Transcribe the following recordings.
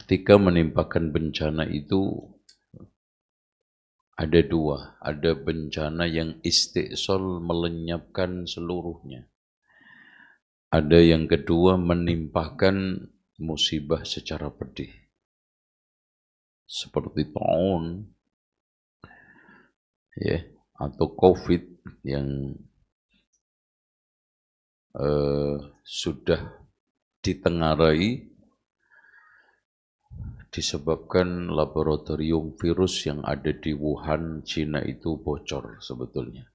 ketika menimpakan bencana itu ada dua. Ada bencana yang istiqsal melenyapkan seluruhnya. Ada yang kedua menimpakan musibah secara pedih. Seperti taun ya, atau COVID yang sudah ditengarai disebabkan laboratorium virus yang ada di Wuhan, Cina itu bocor sebetulnya.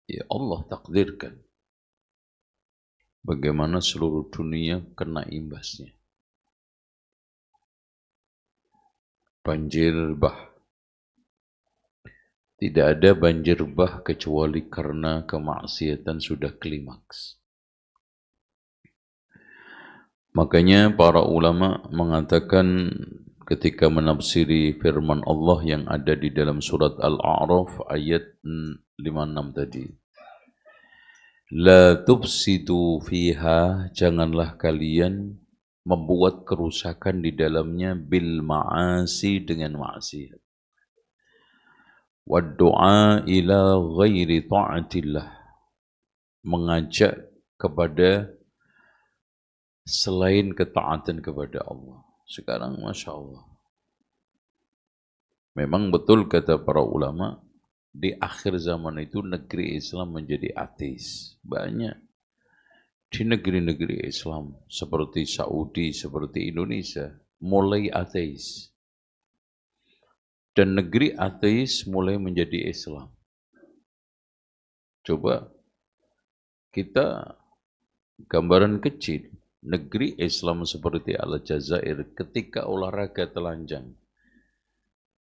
Ya Allah takdirkan bagaimana seluruh dunia kena imbasnya. Banjir bah. Tidak ada banjir bah kecuali karena kemaksiatan sudah klimaks. Makanya para ulama mengatakan ketika menafsiri firman Allah yang ada di dalam surat Al-A'raf ayat 56 tadi. La tufsidu fiha, janganlah kalian membuat kerusakan di dalamnya bil ma'asi dengan maksiat. Wa du'a ila ghairi ta'atillah, mengajak kepada selain ketaatan kepada Allah. Sekarang Masya Allah. Memang betul kata para ulama, di akhir zaman itu negeri Islam menjadi ateis. Banyak. Di negeri-negeri Islam seperti Saudi, seperti Indonesia, mulai ateis. Dan negeri ateis mulai menjadi Islam. Coba kita gambaran kecil. Negeri Islam seperti Aljazair ketika olahraga telanjang.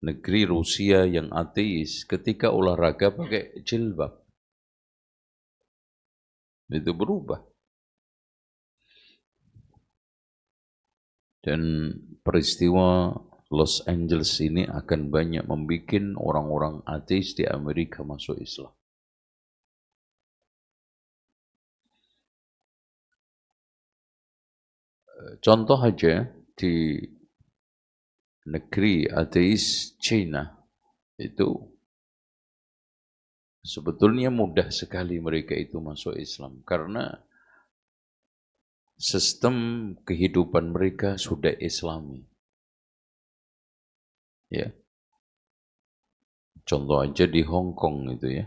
Negeri Rusia yang ateis ketika olahraga pakai jilbab. Itu berubah. Dan peristiwa Los Angeles ini akan banyak membuat orang-orang ateis di Amerika masuk Islam. Contoh aja di negeri ateis China itu sebetulnya mudah sekali mereka itu masuk Islam karena sistem kehidupan mereka sudah Islami. Ya. Contoh aja di Hong Kong itu ya.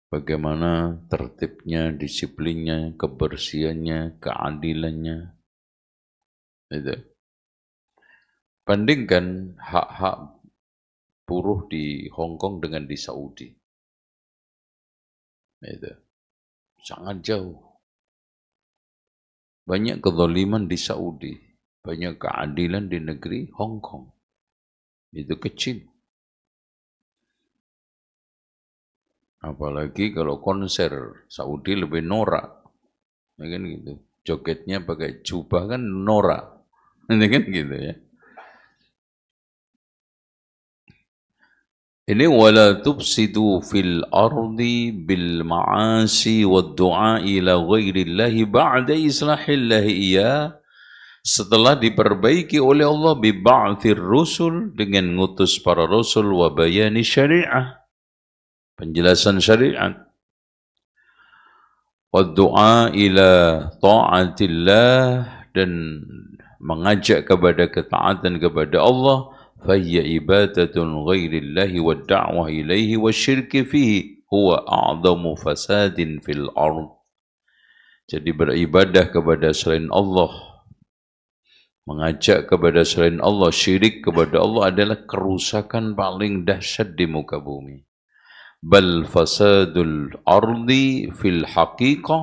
Bagaimana tertibnya, disiplinnya, kebersihannya, keadilannya. Itu. Bandingkan hak-hak buruh di Hong Kong dengan di Saudi. Itu. Sangat jauh. Banyak kezaliman di Saudi. Banyak keadilan di negeri Hong Kong. Itu kecil. Apalagi kalau konser Saudi lebih norak, ya kan gitu. Jogetnya pakai jubah kan norak, ya kan gitu ya. Ini wala tufsidu fil ardi bil ma'asi wad du'a ila ghairillahi ba'da islahillahi iya, setelah diperbaiki oleh Allah bi ba'thir rusul, dengan ngutus para rasul wa bayani syariah, penjelasan syariat. Doa ila ta'atillah, dan mengajak kepada ketaatan kepada Allah, fahiyya ibadatun ghairillahi wa da'wah ilaihi wa syirki fihi huwa a'zamu fasadin fil ard. Jadi beribadah kepada selain Allah, mengajak kepada selain Allah, syirik kepada Allah adalah kerusakan paling dahsyat di muka bumi. Bal fasadul ardi fil haqiqah,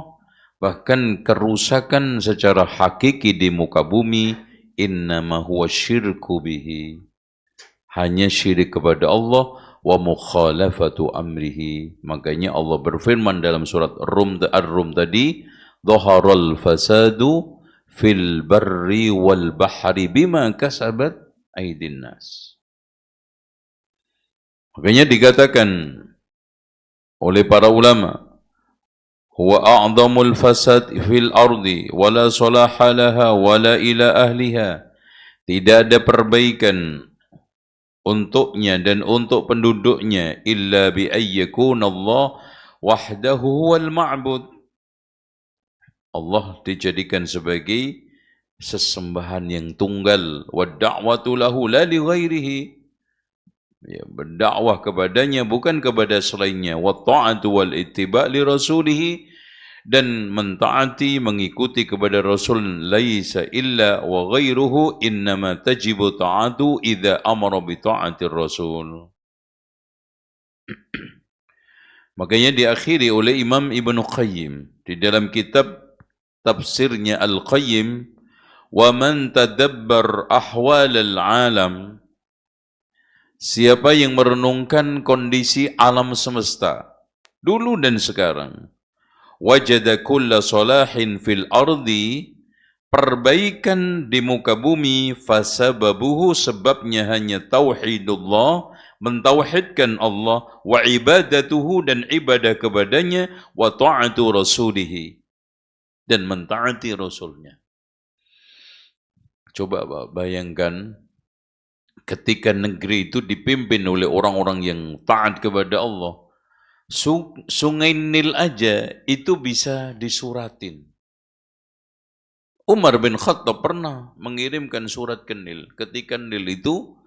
bahkan kerusakan secara hakiki di muka bumi, innama huwa syirku bihi, hanya syirik kepada Allah, wa mukhalafatu amrihi. Makanya Allah berfirman dalam surat Ar-Rum tadi, dhaharal fasadu fil barri wal bahri bima kasabat aydin nas. Makanya dikatakan oleh para ulama, huwa a'dhamul fasad fil ardi wala salaha laha wala ila ahliha. Tidak ada perbaikan untuknya dan untuk penduduknya illa bi ayyakuna Allah wahdahu wal ma'bud. Allah dijadikan sebagai sesembahan yang tunggal, wa da'watu lahu la li ghairihi. Ya, berdakwah kepadanya bukan kepada selainnya, wa ta'atu wal ittiba' li rasulih, dan mentaati mengikuti kepada Rasul, laisa illa wa ghairuhu innama tajibu ta'atu idza amara bi ta'atir Rasul. Makanya diakhiri oleh Imam Ibnu Qayyim di dalam kitab tafsirnya Al-Qayyim, wa man tadabbar ahwal al-alam, siapa yang merenungkan kondisi alam semesta dulu dan sekarang, wajada kulla salahin fil ardi, perbaikan di muka bumi, fasababuhu, sebabnya hanya tauhidullah, mentauhidkan Allah, wa ibadatuhu, dan ibadah kepadanya, wa ta'atu rasulihi, dan mentaati rasulnya. Coba bayangkan ketika negeri itu dipimpin oleh orang-orang yang taat kepada Allah, sungai Nil aja itu bisa disuratin. Umar bin Khattab pernah mengirimkan surat ke Nil ketika Nil itu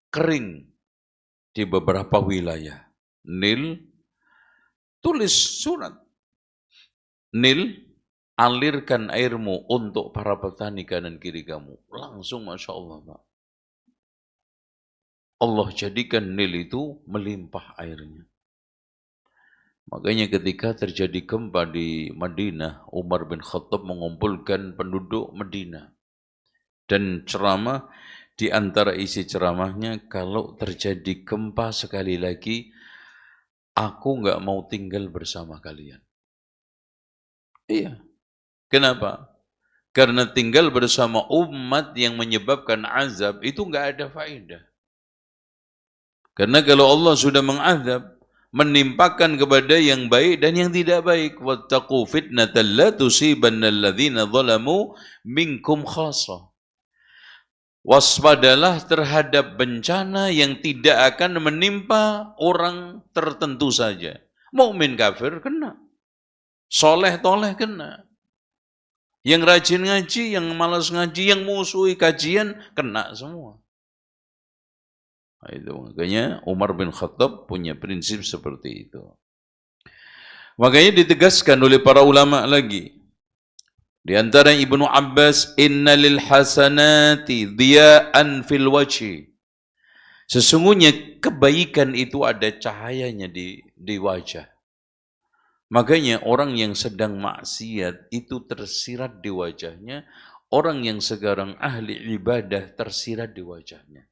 kering di beberapa wilayah. Nil, tulis surat, Nil, alirkan airmu untuk para petani kanan kiri kamu. Langsung Masya Allah, Pak. Allah jadikan Nil itu melimpah airnya. Makanya ketika terjadi gempa di Madinah, Umar bin Khattab mengumpulkan penduduk Madinah dan ceramah. Di antara isi ceramahnya, kalau terjadi gempa sekali lagi, aku nggak mau tinggal bersama kalian. Iya. Kenapa? Karena tinggal bersama umat yang menyebabkan azab itu nggak ada faedah. Karena kalau Allah sudah mengazab, menimpakan kepada yang baik dan yang tidak baik. Wattaqu fitnatan la tusibanna alladzina zalamu minkum khassah. Waspadalah terhadap bencana yang tidak akan menimpa orang tertentu saja. Mukmin kafir kena. Soleh toleh kena. Yang rajin ngaji, yang malas ngaji, yang musuhi kajian, kena semua. Nah, itu makanya Umar bin Khattab punya prinsip seperti itu. Makanya ditegaskan oleh para ulama lagi. Di antara Ibnu Abbas, inna lil hasanati diya'an fil wajhi. Sesungguhnya kebaikan itu ada cahayanya di wajah. Makanya orang yang sedang maksiat itu tersirat di wajahnya, orang yang sekarang ahli ibadah tersirat di wajahnya.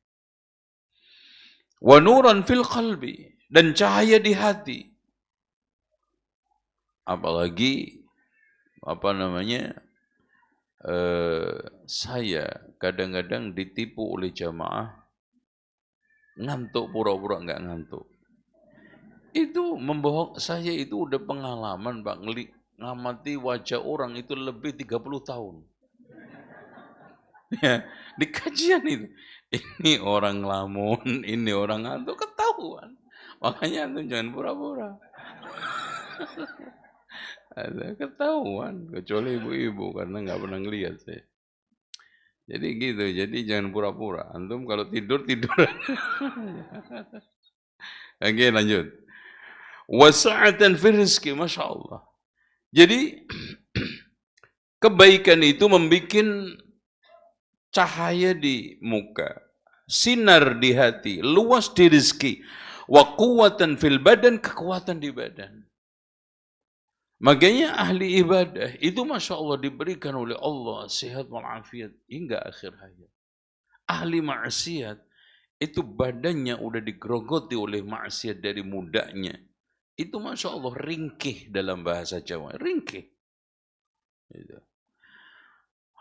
Wa nuran fil qalbi, dan cahaya di hati. Apalagi saya kadang-kadang ditipu oleh jamaah ngantuk, pura-pura enggak ngantuk. Itu membohong. Saya itu udah pengalaman, Pak, ngamati wajah orang itu lebih 30 tahun. Ya, di kajian itu. Ini orang lamun, ini orang ngantuk, ketahuan. Makanya antum jangan pura-pura. Ada ketahuan, kecuali ibu-ibu karena nggak pernah ngelihat saya. Jadi gitu, jadi jangan pura-pura. Antum kalau tidur. Oke, lanjut. Wasa'atan fil rizki, Masya Allah. Jadi kebaikan itu membuat cahaya di muka, sinar di hati, luas di rizki, wa quwwatan fil badan, kekuatan di badan. Makanya ahli ibadah itu Masya Allah diberikan oleh Allah sehat walafiat hingga akhir hayat. Ahli maksiat itu badannya udah digerogoti oleh maksiat dari mudanya. Itu Masya Allah ringkih dalam bahasa Jawa, ringkih. Gitu.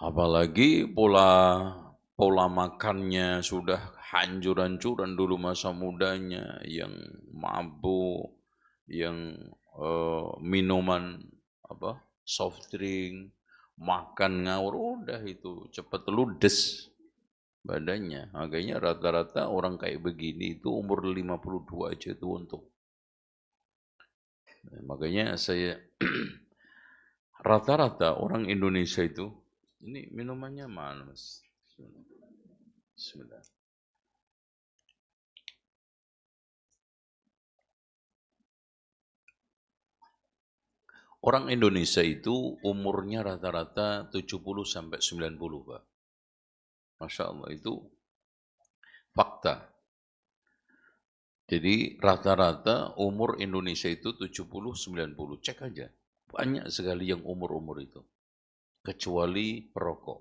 Apalagi pola makannya sudah hancur-hancuran dulu masa mudanya, yang mabuk, yang minuman soft drink, makan ngawur, udah itu cepat ludes badannya. Makanya rata-rata orang kayak begini itu umur 52 aja itu untuk. Makanya saya rata-rata orang Indonesia itu, ini minumannya mana Mas? Bismillah. Orang Indonesia itu umurnya rata-rata 70 sampai 90, Pak. Masya Allah, itu fakta. Jadi rata-rata umur Indonesia itu 70-90. Cek aja. Banyak sekali yang umur-umur itu. Kecuali perokok.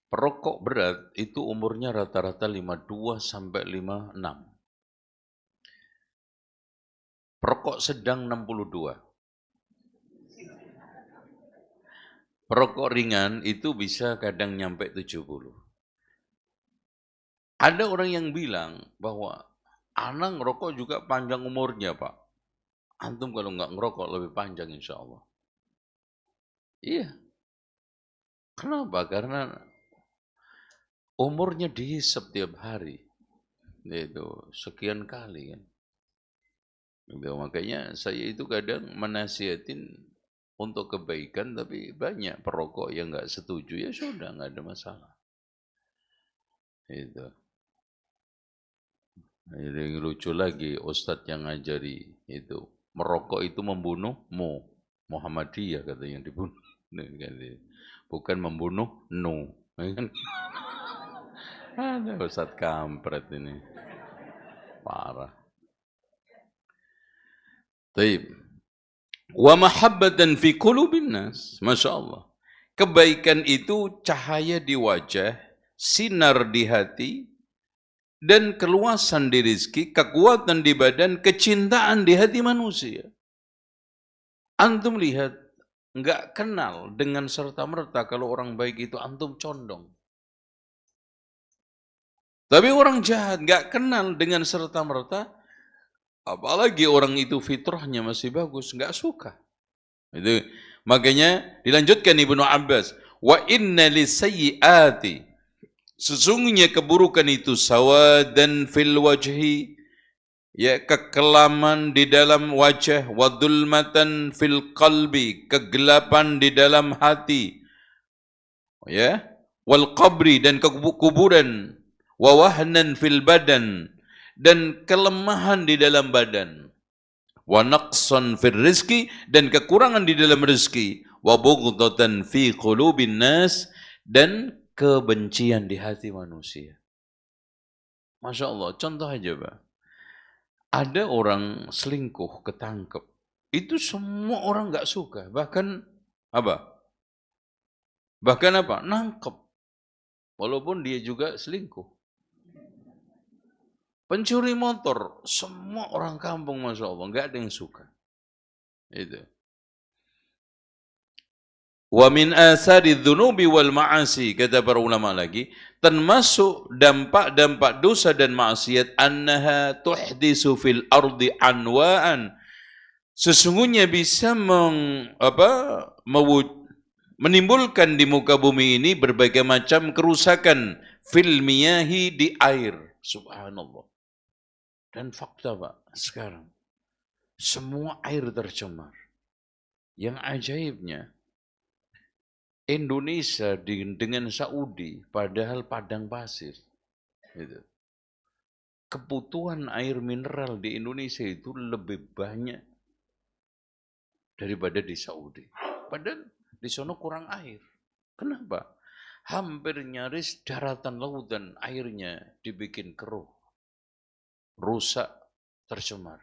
Perokok berat itu umurnya rata-rata 52 sampai 56. Perokok sedang 62. Perokok ringan itu bisa kadang nyampe 70. Ada orang yang bilang bahwa anak ngerokok juga panjang umurnya, Pak. Antum kalau nggak ngerokok lebih panjang insya Allah. Iya. Kenapa? Karena umurnya dihisap tiap hari. Itu sekian kali kan. Gitu, makanya saya itu kadang menasihatin untuk kebaikan, tapi banyak perokok yang nggak setuju, ya sudah nggak ada masalah. Itu. Yang lucu lagi Ustadz yang ngajari itu merokok itu membunuhmu. Muhammadiyah katanya yang dibunuh. Bukan membunuh Ada Ustadz kampret ini. Parah. Taib. Wa mahabbatan fi qulubin nas. Masya Allah. Kebaikan itu cahaya di wajah, sinar di hati, dan keluasan di rizki, kekuatan di badan, kecintaan di hati manusia. Antum lihat, nggak kenal dengan serta-merta kalau orang baik itu antum condong. Tapi orang jahat nggak kenal dengan serta-merta, apalagi orang itu fitrahnya masih bagus, nggak suka. Itu makanya dilanjutkan Ibnu Abbas, wa inna lisayyiati, sesungguhnya keburukan itu sawadan fil wajhi, ya kekelaman di dalam wajah, wadulmatan fil qalbi, kegelapan di dalam hati, ya, wal qabri, dan kuburan, wa wahnan fil badan, dan kelemahan di dalam badan, wa naqsan fil rizki, dan kekurangan di dalam rezeki, wa bughdatan fi qulubin nas, dan kebencian di hati manusia. Masya Allah, contoh aja Pak. Ada orang selingkuh, ketangkep. Itu semua orang nggak suka. Bahkan apa? Bahkan apa? Nangkep. Walaupun dia juga selingkuh. Pencuri motor, semua orang kampung Masya Allah, nggak ada yang suka. Itu. Wa min asari dzunubi wal ma'asi, kata para ulama lagi, termasuk dampak-dampak dosa dan maksiat, annaha tuhdisu fil ardi anwa'an, sesungguhnya bisa menimbulkan di muka bumi ini berbagai macam kerusakan, fil miyahi, di air. Subhanallah. Dan fakta Pak, sekarang semua air tercemar. Yang ajaibnya, Indonesia dengan Saudi, padahal padang pasir. Gitu. Kebutuhan air mineral di Indonesia itu lebih banyak daripada di Saudi. Padahal di sana kurang air. Kenapa? Hampir nyaris daratan lautan airnya dibikin keruh, rusak, tercemar.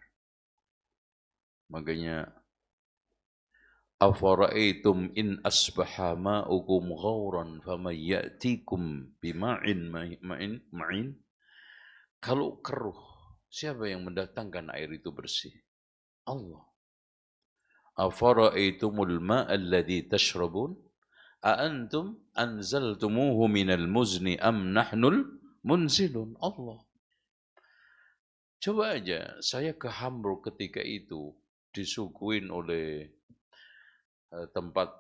Makanya afara'aitum in asbaha ma'ukum ghauran faman ya'tikum bima'in ma'in. Kalau keruh, siapa yang mendatangkan air itu bersih? Allah. Afara'aitumul ma'a alladhi tashrabun a antum anzaltumuhu minal muzni am nahnul munzilun. Allah. Coba aja saya ke Hamburg ketika itu disuguhin oleh tempat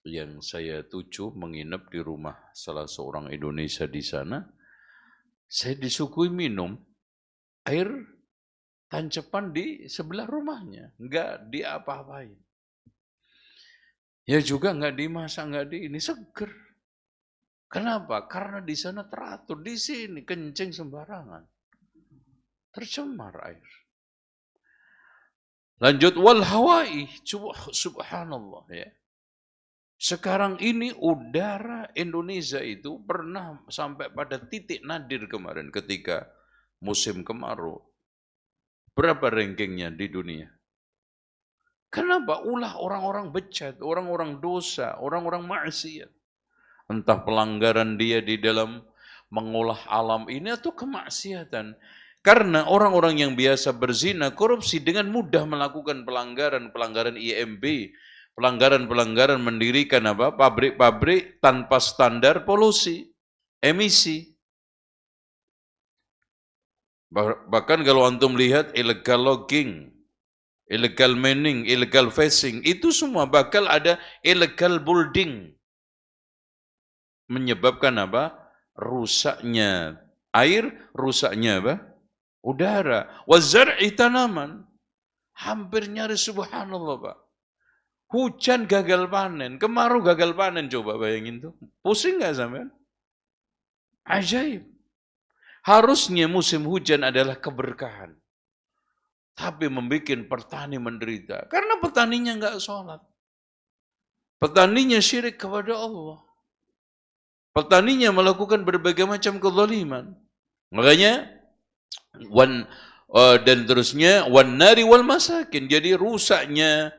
yang saya tuju menginap di rumah salah seorang Indonesia di sana, saya disuguhi minum air tancepan di sebelah rumahnya, nggak diapa-apain. Ya juga nggak dimasak, nggak ini seger. Kenapa? Karena di sana teratur, di sini kencing sembarangan. Tercemar air. Lanjut wal hawai, subhanallah ya. Sekarang ini udara Indonesia itu pernah sampai pada titik nadir kemarin ketika musim kemarau. Berapa rankingnya di dunia? Kenapa? Ulah orang-orang bejat, orang-orang dosa, orang-orang maksiat. Entah pelanggaran dia di dalam mengolah alam ini atau kemaksiatan. Karena orang-orang yang biasa berzina, korupsi dengan mudah melakukan pelanggaran IMB, pelanggaran-pelanggaran mendirikan pabrik-pabrik tanpa standar polusi, emisi. Bahkan kalau antum lihat illegal logging, illegal mining, illegal fishing, itu semua bakal ada illegal building. Menyebabkan apa? Rusaknya air, rusaknya apa? Udara. Wazar'i tanaman. Hampir nyaris subhanallah Pak. Hujan gagal panen, kemarau gagal panen, coba bayangin tuh. Pusing nggak sampean? Ajaib. Harusnya musim hujan adalah keberkahan. Tapi membuat petani menderita. Karena petaninya nggak sholat. Petaninya syirik kepada Allah. Petaninya melakukan berbagai macam kezaliman. Makanya dan terusnya wan nari wal masakin. Jadi rusaknya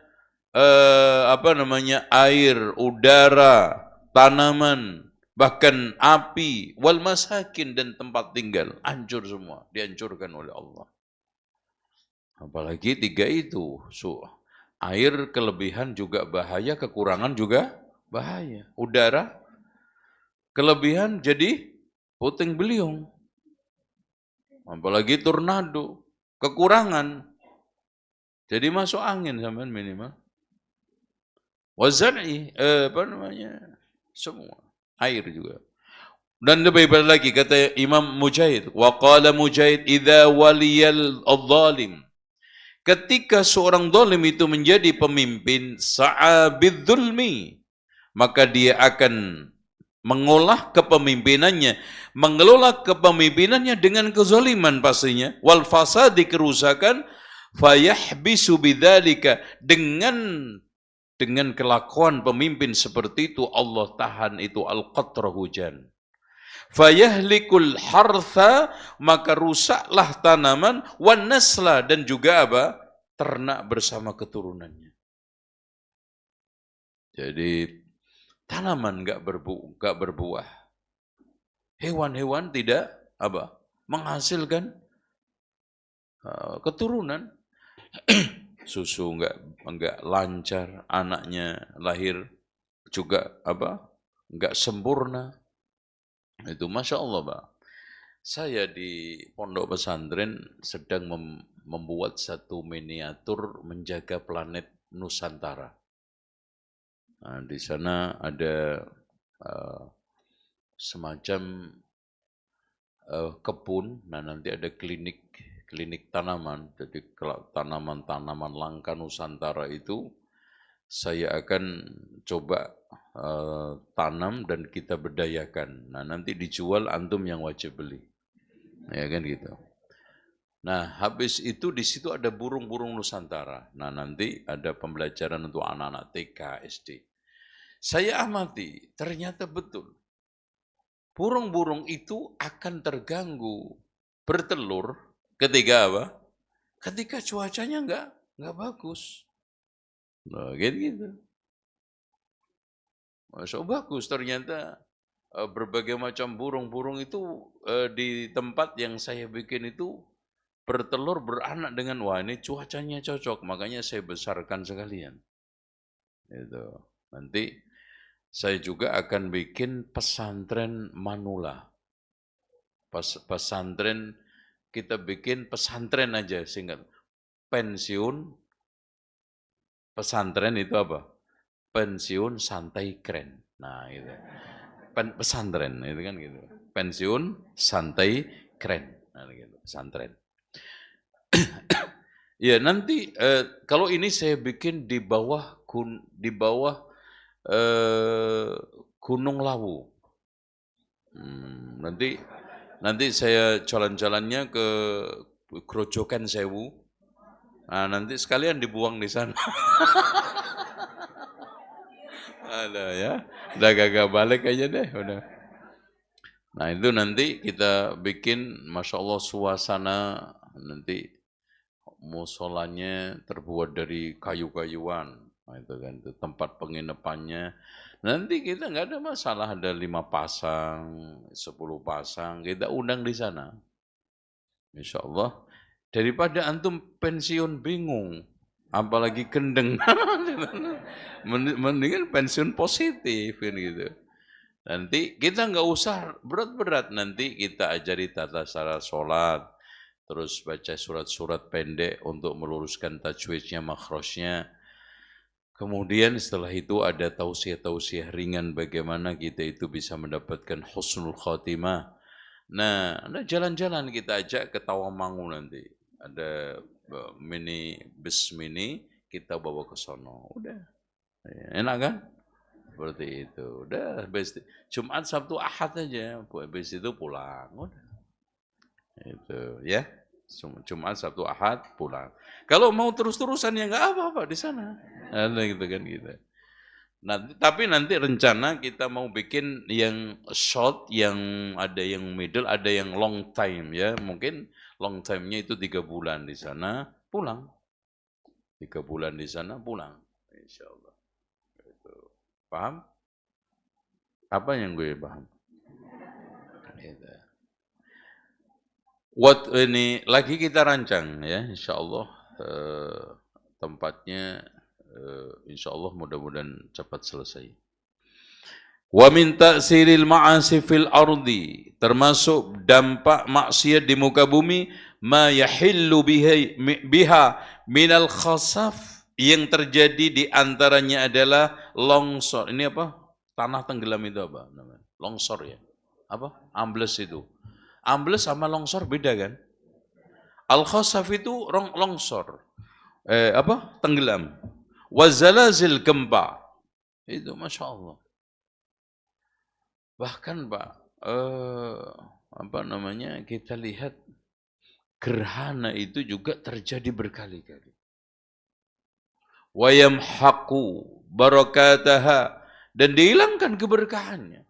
air, udara, tanaman, bahkan api, wal masakin dan tempat tinggal hancur semua, dihancurkan oleh Allah. Apalagi tiga itu, air kelebihan juga bahaya, kekurangan juga bahaya. Udara kelebihan jadi puting beliung. Apalagi tornado, kekurangan jadi masuk angin sampean minimal. Wazar'i, semua. Air juga. Dan lebih baik lagi, kata Imam Mujahid. Wa qala Mujahid, idha waliyal al-zalim. Ketika seorang zalim itu menjadi pemimpin, sa'abid zulmi. Maka dia akan mengolah kepemimpinannya. Mengelola kepemimpinannya dengan kezaliman pastinya. Wal fasadi, kerusakan. Fayahbisu bidzalika, dengan kelakuan pemimpin seperti itu Allah tahan itu al-qatra, hujan. Fayahlikul hartha, maka rusaklah tanaman, wan nasla, dan juga apa? Ternak bersama keturunannya. Jadi tanaman enggak berbuah. Hewan-hewan tidak apa? Menghasilkan keturunan. Susu enggak lancar, anaknya lahir juga enggak sempurna. Itu Masya Allah Pak. Saya di pondok pesantren sedang membuat satu miniatur menjaga planet Nusantara. Nah, di sana ada semacam kebun, nah nanti ada klinik tanaman. Jadi tanaman-tanaman langka Nusantara itu saya akan coba tanam dan kita berdayakan. Nah nanti dijual, antum yang wajib beli. Ya kan gitu. Nah habis itu di situ ada burung-burung Nusantara. Nah nanti ada pembelajaran untuk anak-anak TK, SD. Saya amati, ternyata betul. Burung-burung itu akan terganggu bertelur ketika apa? Ketika cuacanya enggak bagus. Nah, gitu. So, bagus ternyata berbagai macam burung-burung itu di tempat yang saya bikin itu bertelur, beranak dengan wah ini cuacanya cocok, makanya saya besarkan sekalian. Itu. Nanti saya juga akan bikin pesantren manula. Pesantren, kita bikin pesantren aja singkat. Pensiun Pesantren itu apa? Pensiun santai keren. Nah, itu. Pesantren itu kan gitu. Pensiun santai keren. Nah, gitu. Pesantren. Ya, nanti kalau ini saya bikin di bawah eh, Gunung Lawu. Nanti saya jalan-jalannya ke Grojogan Sewu. Nah, nanti sekalian dibuang di sana. Ada ya. Udah gagak balik aja deh, udah. Nah, itu nanti kita bikin, Masya Allah, suasana nanti musolanya terbuat dari kayu-kayuan. Nah, itu kan itu tempat penginapannya. Nanti kita nggak ada masalah, ada 5 pasang, 10 pasang, kita undang di sana. Insya Allah. Daripada antum pensiun bingung, apalagi kendeng. Mendingan pensiun positif kan gitu. Nanti kita nggak usah berat-berat, nanti kita ajari tata cara sholat, terus baca surat-surat pendek untuk meluruskan tajwidnya, makhrajnya. Kemudian setelah itu ada tausiah-tausiah ringan bagaimana kita itu bisa mendapatkan husnul khatimah. Nah, jalan-jalan kita ajak ke Tawamangu nanti. Ada bus mini, kita bawa ke sono. Udah. Enak kan? Seperti itu. Udah, Jumat, Sabtu, Ahad aja. Habis itu pulang. Udah. Itu, ya. Jumat, Sabtu, Ahad, pulang. Kalau mau terus-terusan ya nggak apa-apa di sana. Ada gitu kan gitu. Tapi nanti rencana kita mau bikin yang short, yang ada yang middle, ada yang long time ya. Mungkin long time-nya itu 3 bulan di sana, pulang. 3 bulan di sana, pulang. Insya Allah. Itu. Paham? Apa yang gue paham? Gitu. Ini lagi kita rancang ya, insya Allah tempatnya, insya Allah mudah-mudahan cepat selesai. Wa min ta'siril ma'asi fil ardi, termasuk dampak maksiat di muka bumi, ma yahillu biha minal khasaf, yang terjadi di antaranya adalah longsor. Ini apa? Tanah tenggelam itu apa namanya? Longsor ya. Apa? Ambles itu. Ambles sama longsor beda kan? Al-khasaf itu longsor. Tenggelam. Wazalazil gempa. Itu Masya Allah. Bahkan Pak, kita lihat gerhana itu juga terjadi berkali-kali. Wa yamhaqu barakataha, dan dihilangkan keberkahannya.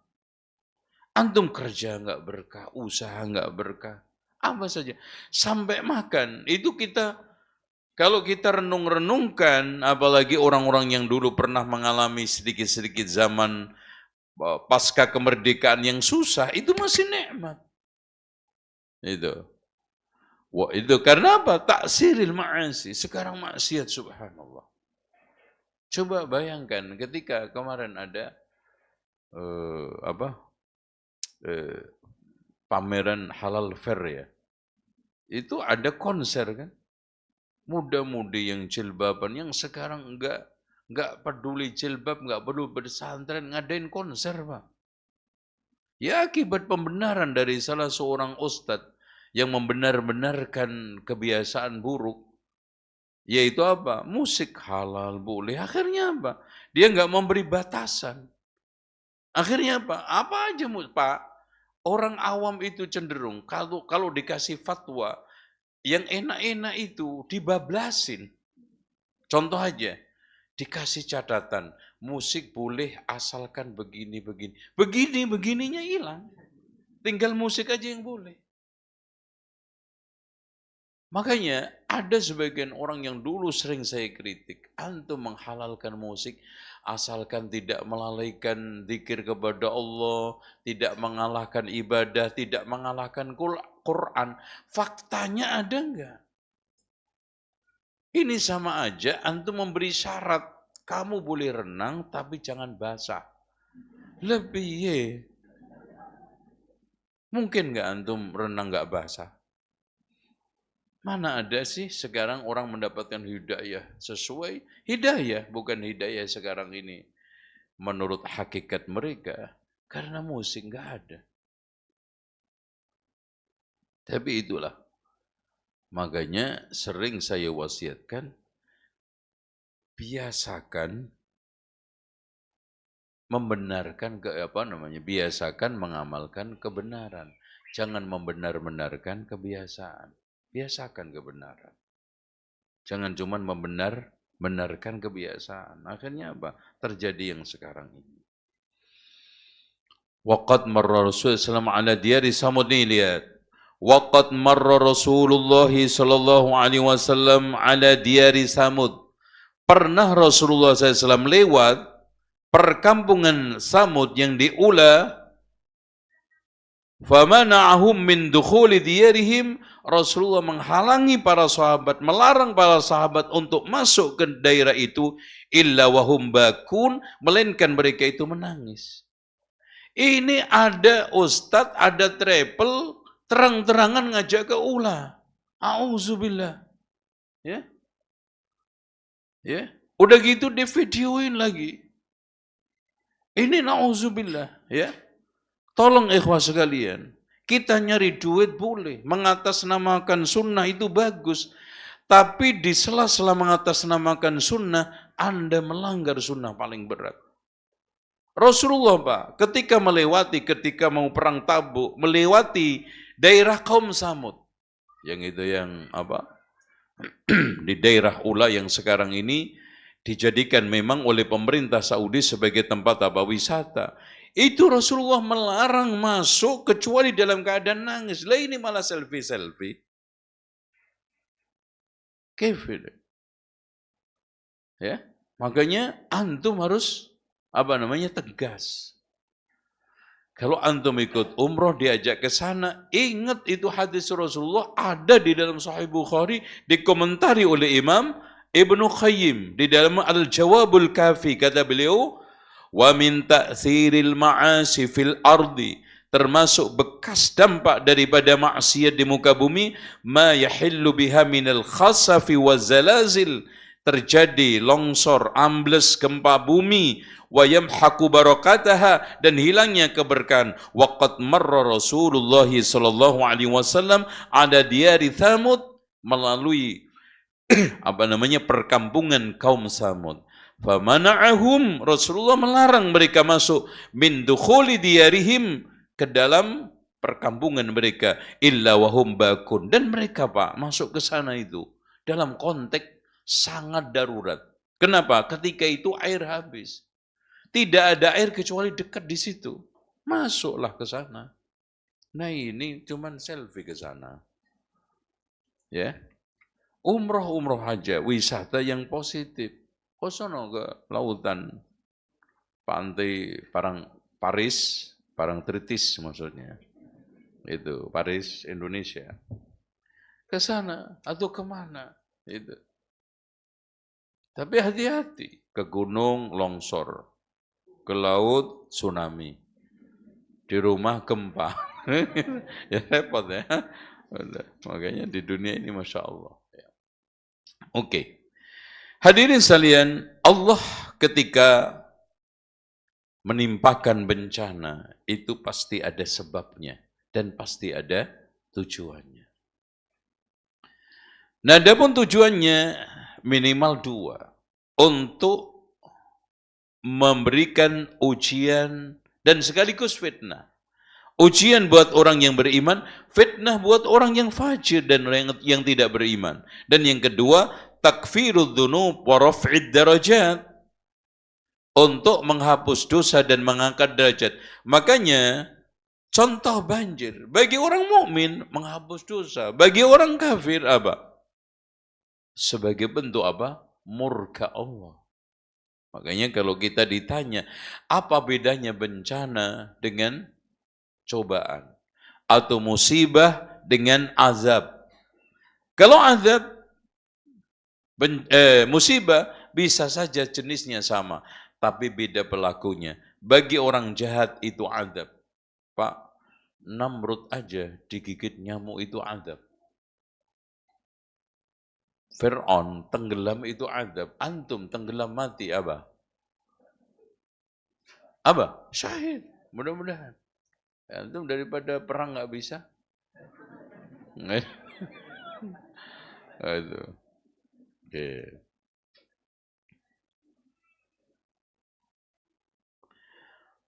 Antum kerja nggak berkah, usaha nggak berkah, apa saja. Sampai makan, itu kalau kita renung-renungkan, apalagi orang-orang yang dulu pernah mengalami sedikit-sedikit zaman pasca kemerdekaan yang susah, itu masih nikmat. Itu karena apa? Taksiril ma'asi. Sekarang maksiat, subhanallah. Coba bayangkan ketika kemarin ada pameran halal fair ya. Itu ada konser kan? Muda-mudi yang jilbaban, yang sekarang enggak peduli jilbab, enggak perlu bersantren, ngadain konser, Pak. Ya akibat pembenaran dari salah seorang ustadz yang membenar-benarkan kebiasaan buruk, yaitu apa? Musik halal boleh. Akhirnya apa? Dia enggak memberi batasan. Akhirnya apa? Apa aja, Pak? Orang awam itu cenderung kalau dikasih fatwa, yang enak-enak itu dibablasin. Contoh aja, dikasih catatan, musik boleh asalkan begini-begini. Begininya hilang. Tinggal musik aja yang boleh. Makanya ada sebagian orang yang dulu sering saya kritik, antum menghalalkan musik asalkan tidak melalaikan zikir kepada Allah, tidak mengalahkan ibadah, tidak mengalahkan Quran. Faktanya ada enggak? Ini sama aja antum memberi syarat, kamu boleh renang tapi jangan basah. Lebih ye. Mungkin enggak antum renang enggak basah? Mana ada sih sekarang orang mendapatkan hidayah sesuai hidayah, bukan hidayah sekarang ini menurut hakikat mereka. Karena musik nggak ada. Tapi itulah. Makanya sering saya wasiatkan, biasakan membenarkan biasakan mengamalkan kebenaran. Jangan membenar-benarkan kebiasaan. Biasakan kebenaran. Jangan cuma membenarkan kebiasaan. Akhirnya apa? Terjadi yang sekarang ini. Waqad marra Rasulullah SAW ala diyari Samud, nih lihat. Waqad marra Rasulullah sallallahu alaihi wasallam ala diyari Samud. Pernah Rasulullah SAW lewat perkampungan Samud yang di Ula. Famana'ahum min dukhuli diyarihim, Rasulullah menghalangi para sahabat, melarang para sahabat untuk masuk ke daerah itu, illa wahum bakun, melainkan mereka itu menangis. Ini ada ustadz, ada travel, terang-terangan ngajak ke Ula. A'udzubillah. Ya. Ya. Udah gitu divideoin lagi. Ini na'udzubillah, ya. Tolong ikhwah sekalian, kita nyari duit boleh, mengatasnamakan sunnah itu bagus. Tapi di sela-sela mengatasnamakan sunnah, Anda melanggar sunnah paling berat. Rasulullah Pak, ketika mau perang Tabuk, melewati daerah kaum Samud. Yang itu yang apa? Di daerah Ula yang sekarang ini dijadikan memang oleh pemerintah Saudi sebagai tempat apa? Wisata. Itu Rasulullah melarang masuk kecuali dalam keadaan nangis. Lah ini malah selfie-selfie. Kefir. Ya, makanya antum harus tegas. Kalau antum ikut umroh diajak ke sana, ingat itu hadis Rasulullah ada di dalam Sahih Bukhari, dikomentari oleh Imam Ibnu Qayyim di dalam Al-Jawabul Kafi, kata beliau, wa min ta'thiril ma'asi fil ardi, termasuk bekas dampak daripada maksiat di muka bumi, ma yahillu biha minal khasafi wa zalazil, terjadi longsor, ambles, gempa bumi, wa yamhaqu barakataha, dan hilangnya keberkahan. Waqad marra Rasulullah sallallahu alaihi wasallam ada diyari Thamud, melalui perkampungan kaum Samud. Famana'ahum, Rasulullah melarang mereka masuk min dukhuli diyarihim, ke dalam perkampungan mereka, illa wahum bakun, dan mereka Pak masuk ke sana itu dalam konteks sangat darurat. Kenapa? Ketika itu air habis. Tidak ada air kecuali dekat di situ. Masuklah ke sana. Nah ini cuman selfie ke sana. Ya. Umroh aja, wisata yang positif. Kosono ke lautan, pantai Parangtritis maksudnya. Itu Paris, Indonesia. Ke sana atau kemana? Itu. Tapi hati-hati, ke gunung longsor, ke laut tsunami, di rumah gempa. Ya repot ya. Makanya di dunia ini Masya Allah. Oke. Hadirin sekalian, Allah ketika menimpakan bencana, itu pasti ada sebabnya dan pasti ada tujuannya. Nah, adapun tujuannya minimal dua, untuk memberikan ujian dan sekaligus fitnah. Ujian buat orang yang beriman, fitnah buat orang yang fajir dan yang tidak beriman. Dan yang kedua, takfirud dzunub wa raf'id darajat, untuk menghapus dosa dan mengangkat derajat. Makanya contoh banjir bagi orang mukmin menghapus dosa, bagi orang kafir apa? Sebagai bentuk apa? Murka Allah. Makanya kalau kita ditanya, apa bedanya bencana dengan cobaan atau musibah dengan azab? Kalau azab, musibah bisa saja jenisnya sama, tapi beda pelakunya. Bagi orang jahat itu azab. Pak, Namrud aja digigit nyamuk itu azab. Fir'aun tenggelam itu azab. Antum tenggelam mati apa? Apa? Syahid. Mudah-mudahan. Antum daripada perang nggak bisa. Itu. Oke.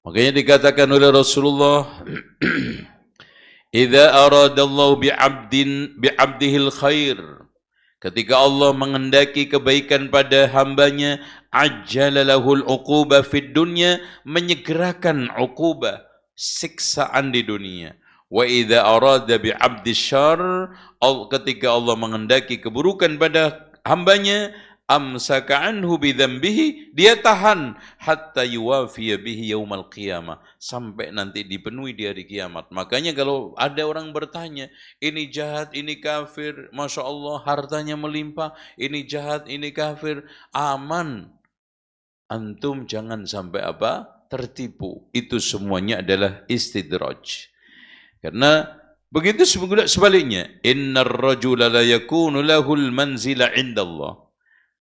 Makanya dikatakan oleh Rasulullah, "Idza aradallahu bi'abdihil khair." Ketika Allah mengendaki kebaikan pada hambanya, ajjala lahul uquba fid dunya, menyegerakan uqubah, siksaan di dunia. Wa idza arada bi'abdis syarr, ketika Allah mengendaki keburukan pada hambanya, amsaka anhu bidzambihi, dia tahan hatta yuwafiya bihi yaumal qiyamah, sampai nanti dipenuhi di hari kiamat. Makanya kalau ada orang bertanya, ini jahat, ini kafir, Masya Allah hartanya melimpah, ini jahat, ini kafir, aman. Antum jangan sampai apa? Tertipu. Itu semuanya adalah istidraj. Karena begitu sebaliknya, innar rajula la yakunu lahul manzila indallah.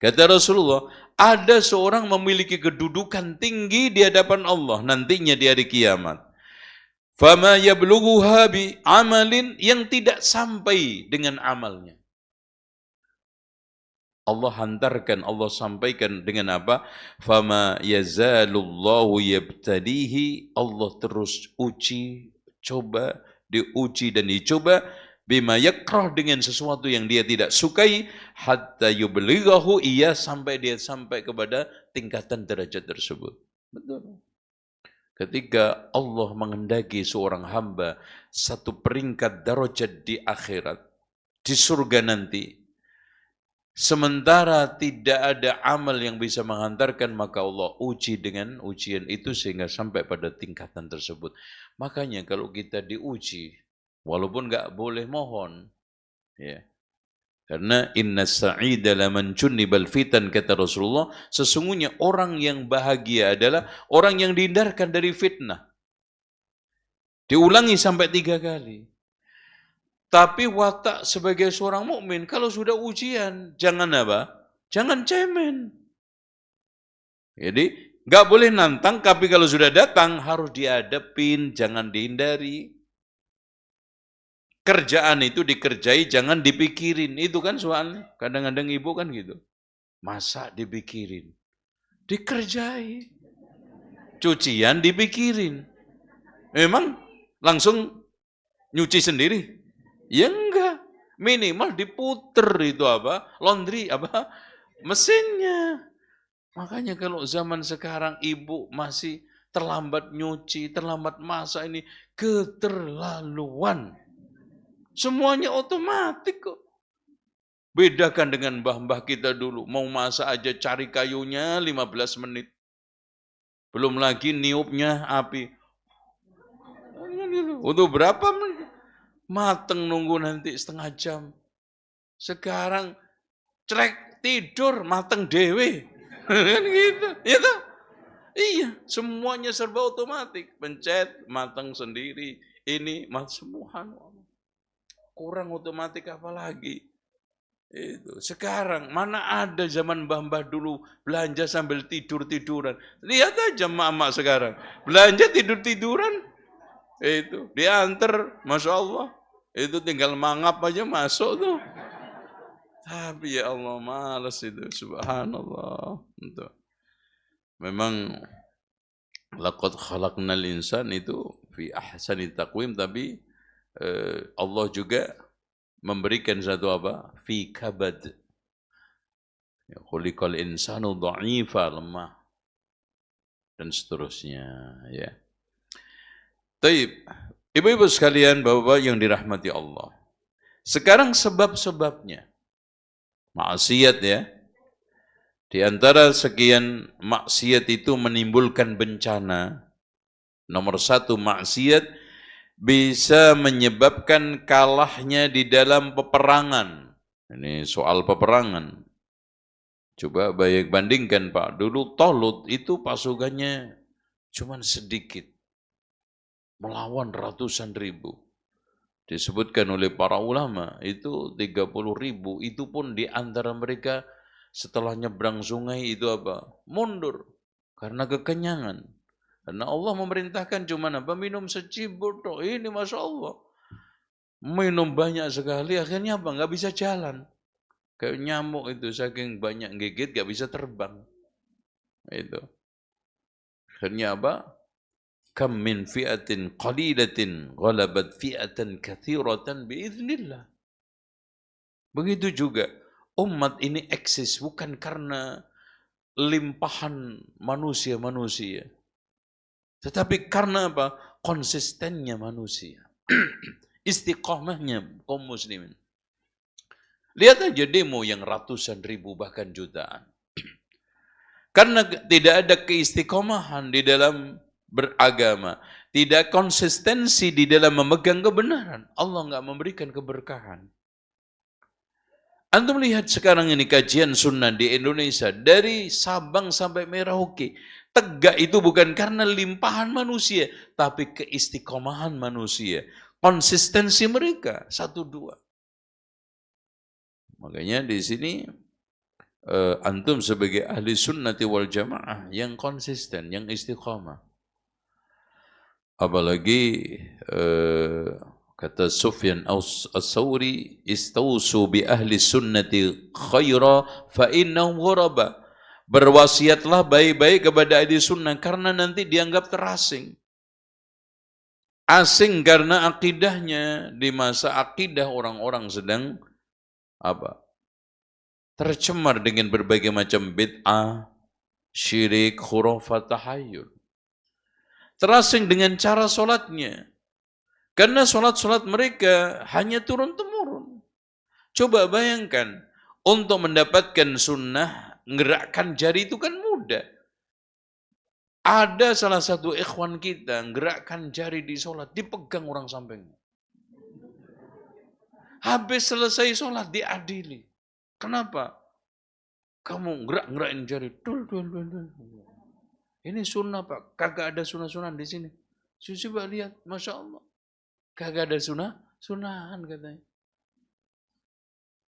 Kata Rasulullah, ada seorang memiliki kedudukan tinggi di hadapan Allah nantinya di hari kiamat. Fama yablughuha bi amalin, yang tidak sampai dengan amalnya. Allah hantarkan, Allah sampaikan dengan apa? Fama yazalullahu yabtadihi, Allah terus uji, coba, diuji dan dicoba, bima yakrah, dengan sesuatu yang dia tidak sukai, hatta yublighahu, ia sampai dia sampai kepada tingkatan derajat tersebut. Betul. Ketika Allah menghendaki seorang hamba satu peringkat derajat di akhirat, di surga nanti, sementara tidak ada amal yang bisa menghantarkan, maka Allah uji dengan ujian itu sehingga sampai pada tingkatan tersebut. Makanya kalau kita diuji, walaupun nggak boleh mohon, ya, karena inna sa'ida laman junnibal fitan, kata Rasulullah, sesungguhnya orang yang bahagia adalah orang yang dihindarkan dari fitnah. Diulangi sampai 3 kali. Tapi watak sebagai seorang mukmin, kalau sudah ujian, jangan apa? Jangan cemen. Jadi nggak boleh nantang, tapi kalau sudah datang harus dihadapin, jangan dihindari. Kerjaan itu dikerjai, jangan dipikirin. Itu kan soalnya. Kadang-kadang ibu kan gitu. Masak dipikirin. Dikerjai. Cucian dipikirin. Memang langsung nyuci sendiri? Ya enggak. Minimal diputer itu apa? Laundry apa? Mesinnya. Makanya kalau zaman sekarang ibu masih terlambat nyuci, terlambat masak, ini keterlaluan. Semuanya otomatis kok. Bedakan dengan mbah-mbah kita dulu. Mau masak aja cari kayunya 15 menit. Belum lagi niupnya api. Untuk berapa menit? Mateng nunggu nanti setengah jam. Sekarang celek tidur mateng dewe. Kan gitu. Gitu. Iya, semuanya serba otomatis. Pencet, mateng sendiri. Ini semua. Kurang otomatis apa lagi? Itu. Sekarang mana ada zaman mbah-mbah dulu belanja sambil tidur-tiduran. Lihat aja emak-emak sekarang. Belanja tidur-tiduran. Itu diantar, Masya Allah. Itu tinggal mangap aja masuk tuh. Tapi ya Allah malas itu. Subhanallah. Itu. Memang laqad khalaqnal insan itu fi ahsani taqwim, tapi Allah juga memberikan satu apa? Fi kabad. Khuliqal insanu dha'ifa, lemah. Dan seterusnya. Ya. Taib. Ibu-ibu sekalian, bapak-bapak yang dirahmati Allah. Sekarang sebab-sebabnya. Maksiat ya. Di antara sekian maksiat itu menimbulkan bencana. Nomor 1, maksiat bisa menyebabkan kalahnya di dalam peperangan. Ini soal peperangan. Coba bandingkan Pak, dulu Tolut itu pasukannya cuma sedikit. Melawan ratusan ribu. disebutkan oleh para ulama itu 30.000, itu pun di antara mereka setelah nyebrang sungai itu apa? Mundur karena kekenyangan. Karena Allah memerintahkan cuma apa? Minum secibur toh. Ini Masya Allah. Minum banyak sekali, akhirnya apa? Nggak bisa jalan. Kayak nyamuk itu, saking banyak gigit, nggak bisa terbang. Itu. Akhirnya apa? Kam min fi'atin qalilatin ghalabat fi'atan katsiratan biiznillah. Begitu juga umat ini eksis bukan karena limpahan manusia-manusia. Tetapi karena apa? Konsistennya manusia. Istiqomahnya kaum muslimin. Lihat aja demo yang ratusan ribu bahkan jutaan. Karena tidak ada keistiqomahan di dalam beragama, tidak konsistensi di dalam memegang kebenaran, Allah nggak memberikan keberkahan. Antum lihat sekarang ini kajian sunnah di Indonesia dari Sabang sampai Merauke. Tegak itu bukan karena limpahan manusia, tapi keistiqomahan manusia. Konsistensi mereka, 1-2. Makanya di sini antum sebagai ahli sunnati wal jamaah yang konsisten, yang istiqamah. Apalagi kata Sufyan as-Sawri, istausu bi ahli sunnati khaira fa innahum ghuraba. Berwasiatlah baik-baik kepada ahli sunnah karena nanti dianggap terasing. Asing karena akidahnya, di masa akidah orang-orang sedang apa? Tercemar dengan berbagai macam bid'ah, syirik, khurafat, tahayyul. Terasing dengan cara sholatnya. Karena sholat-sholat mereka hanya turun-temurun. Coba bayangkan, untuk mendapatkan sunnah, ngerakkan jari itu kan mudah. Ada salah satu ikhwan kita, ngerakkan jari di sholat, dipegang orang sampingnya. Habis selesai sholat, diadili. Kenapa? Kamu ngerakin jari. Ini sunnah Pak, kagak ada sunnah-sunnah di sini. Coba lihat, Masya Allah. Kagak ada sunahan katanya.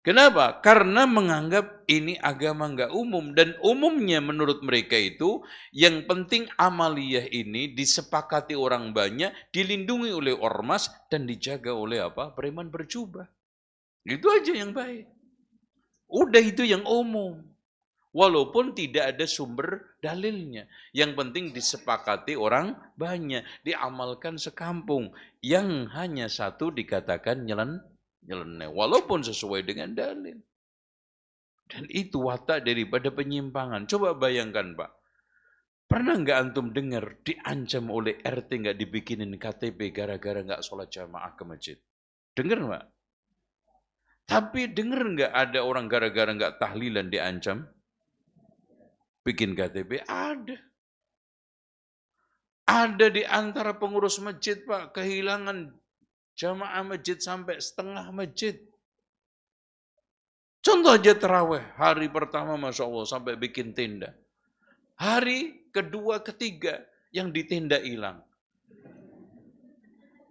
Kenapa? Karena menganggap ini agama enggak umum. Dan umumnya menurut mereka itu, yang penting amaliyah ini disepakati orang banyak, dilindungi oleh ormas, dan dijaga oleh apa? Preman berjubah. Itu aja yang baik. Udah itu yang umum. Walaupun tidak ada sumber dalilnya. Yang penting disepakati orang banyak. Diamalkan sekampung. Yang hanya satu dikatakan nyeleneh. Walaupun sesuai dengan dalil. Dan itu watak daripada penyimpangan. Coba bayangkan Pak. Pernah nggak antum dengar diancam oleh RT nggak dibikinin KTP gara-gara nggak sholat jamaah ke masjid? Dengar Pak? Tapi dengar nggak ada orang gara-gara nggak tahlilan diancam? Bikin KTP? Ada. Ada di antara pengurus masjid Pak, kehilangan jamaah masjid sampai setengah masjid. Contoh aja terawih, hari pertama Masya Allah sampai bikin tenda. Hari kedua, ketiga yang di tenda hilang.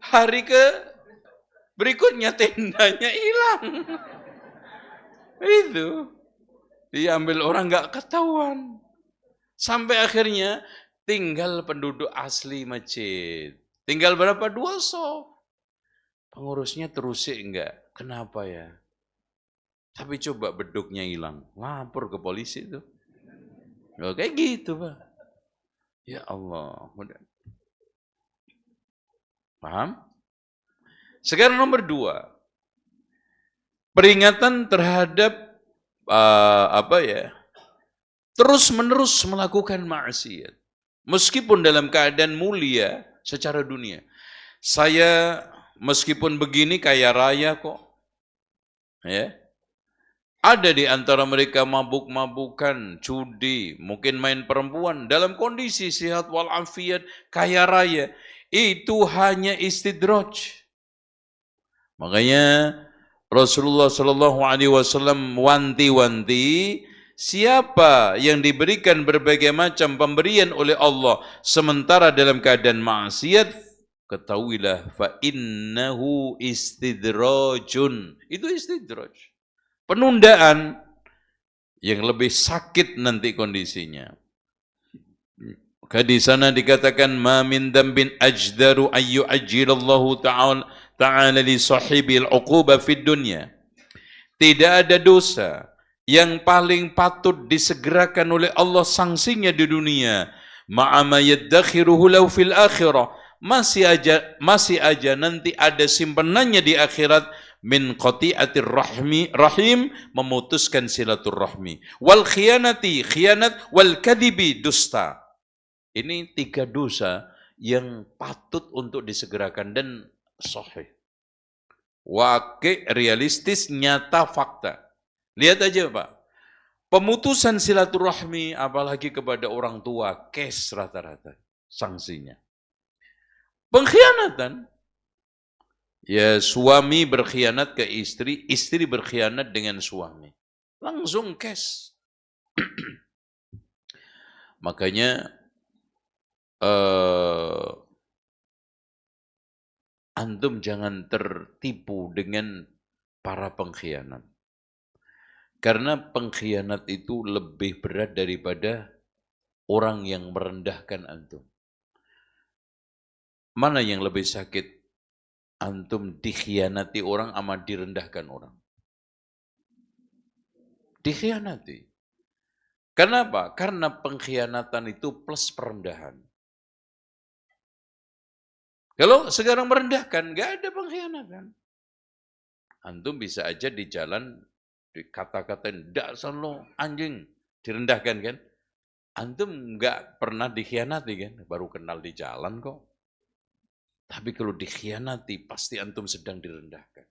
Hari berikutnya tendanya hilang. Itu. Diambil orang nggak ketahuan. Sampai akhirnya tinggal penduduk asli masjid. Tinggal berapa? 2 sof. Pengurusnya terusik enggak? Kenapa ya? Tapi coba beduknya hilang. Lapor ke polisi itu. Oh, kayak gitu Pak. Ya Allah. Paham? Sekarang nomor 2. Peringatan terhadap terus-menerus melakukan maksiat. Meskipun dalam keadaan mulia secara dunia. Saya meskipun begini kaya raya kok. Ya. Ada di antara mereka mabuk-mabukan, judi, mungkin main perempuan dalam kondisi sehat walafiat, kaya raya. Itu hanya istidraj. Makanya Rasulullah Shallallahu Alaihi Wasallam wanti-wanti, siapa yang diberikan berbagai macam pemberian oleh Allah sementara dalam keadaan maksiat, ketahuilah fa innahu istidrajun. Itu istidraj. Penundaan yang lebih sakit nanti kondisinya. Maka di sana dikatakan ma min dambin ajdaru ayyu ajjilallahu ta'ala li sahibil uquba fid dunya. Tidak ada dosa yang paling patut disegerakan oleh Allah sanksinya di dunia. Ma'ama yaddakhiruhu lahu fil akhirah. Masih aja nanti ada simpenannya di akhirat min qati'atir rahim, memutuskan silaturahmi, wal khianat, wal kadibi, dusta. Ini 3 dosa yang patut untuk disegerakan dan sahih. Wakil, realistis, nyata, fakta. Lihat aja Pak, pemutusan silaturahmi apalagi kepada orang tua, kes rata-rata sanksinya. Pengkhianatan, ya suami berkhianat ke istri, istri berkhianat dengan suami. Langsung kes. Makanya antum jangan tertipu dengan para pengkhianat. Karena pengkhianat itu lebih berat daripada orang yang merendahkan antum. Mana yang lebih sakit? Antum dikhianati orang sama direndahkan orang? Dikhianati. Kenapa? Karena pengkhianatan itu plus perendahan. Kalau sekarang merendahkan, nggak ada pengkhianatan. Antum bisa aja di jalan dikata-katain, dasar lo anjing, direndahkan kan? Antum nggak pernah dikhianati kan? Baru kenal di jalan kok. Tapi kalau dikhianati, pasti antum sedang direndahkan.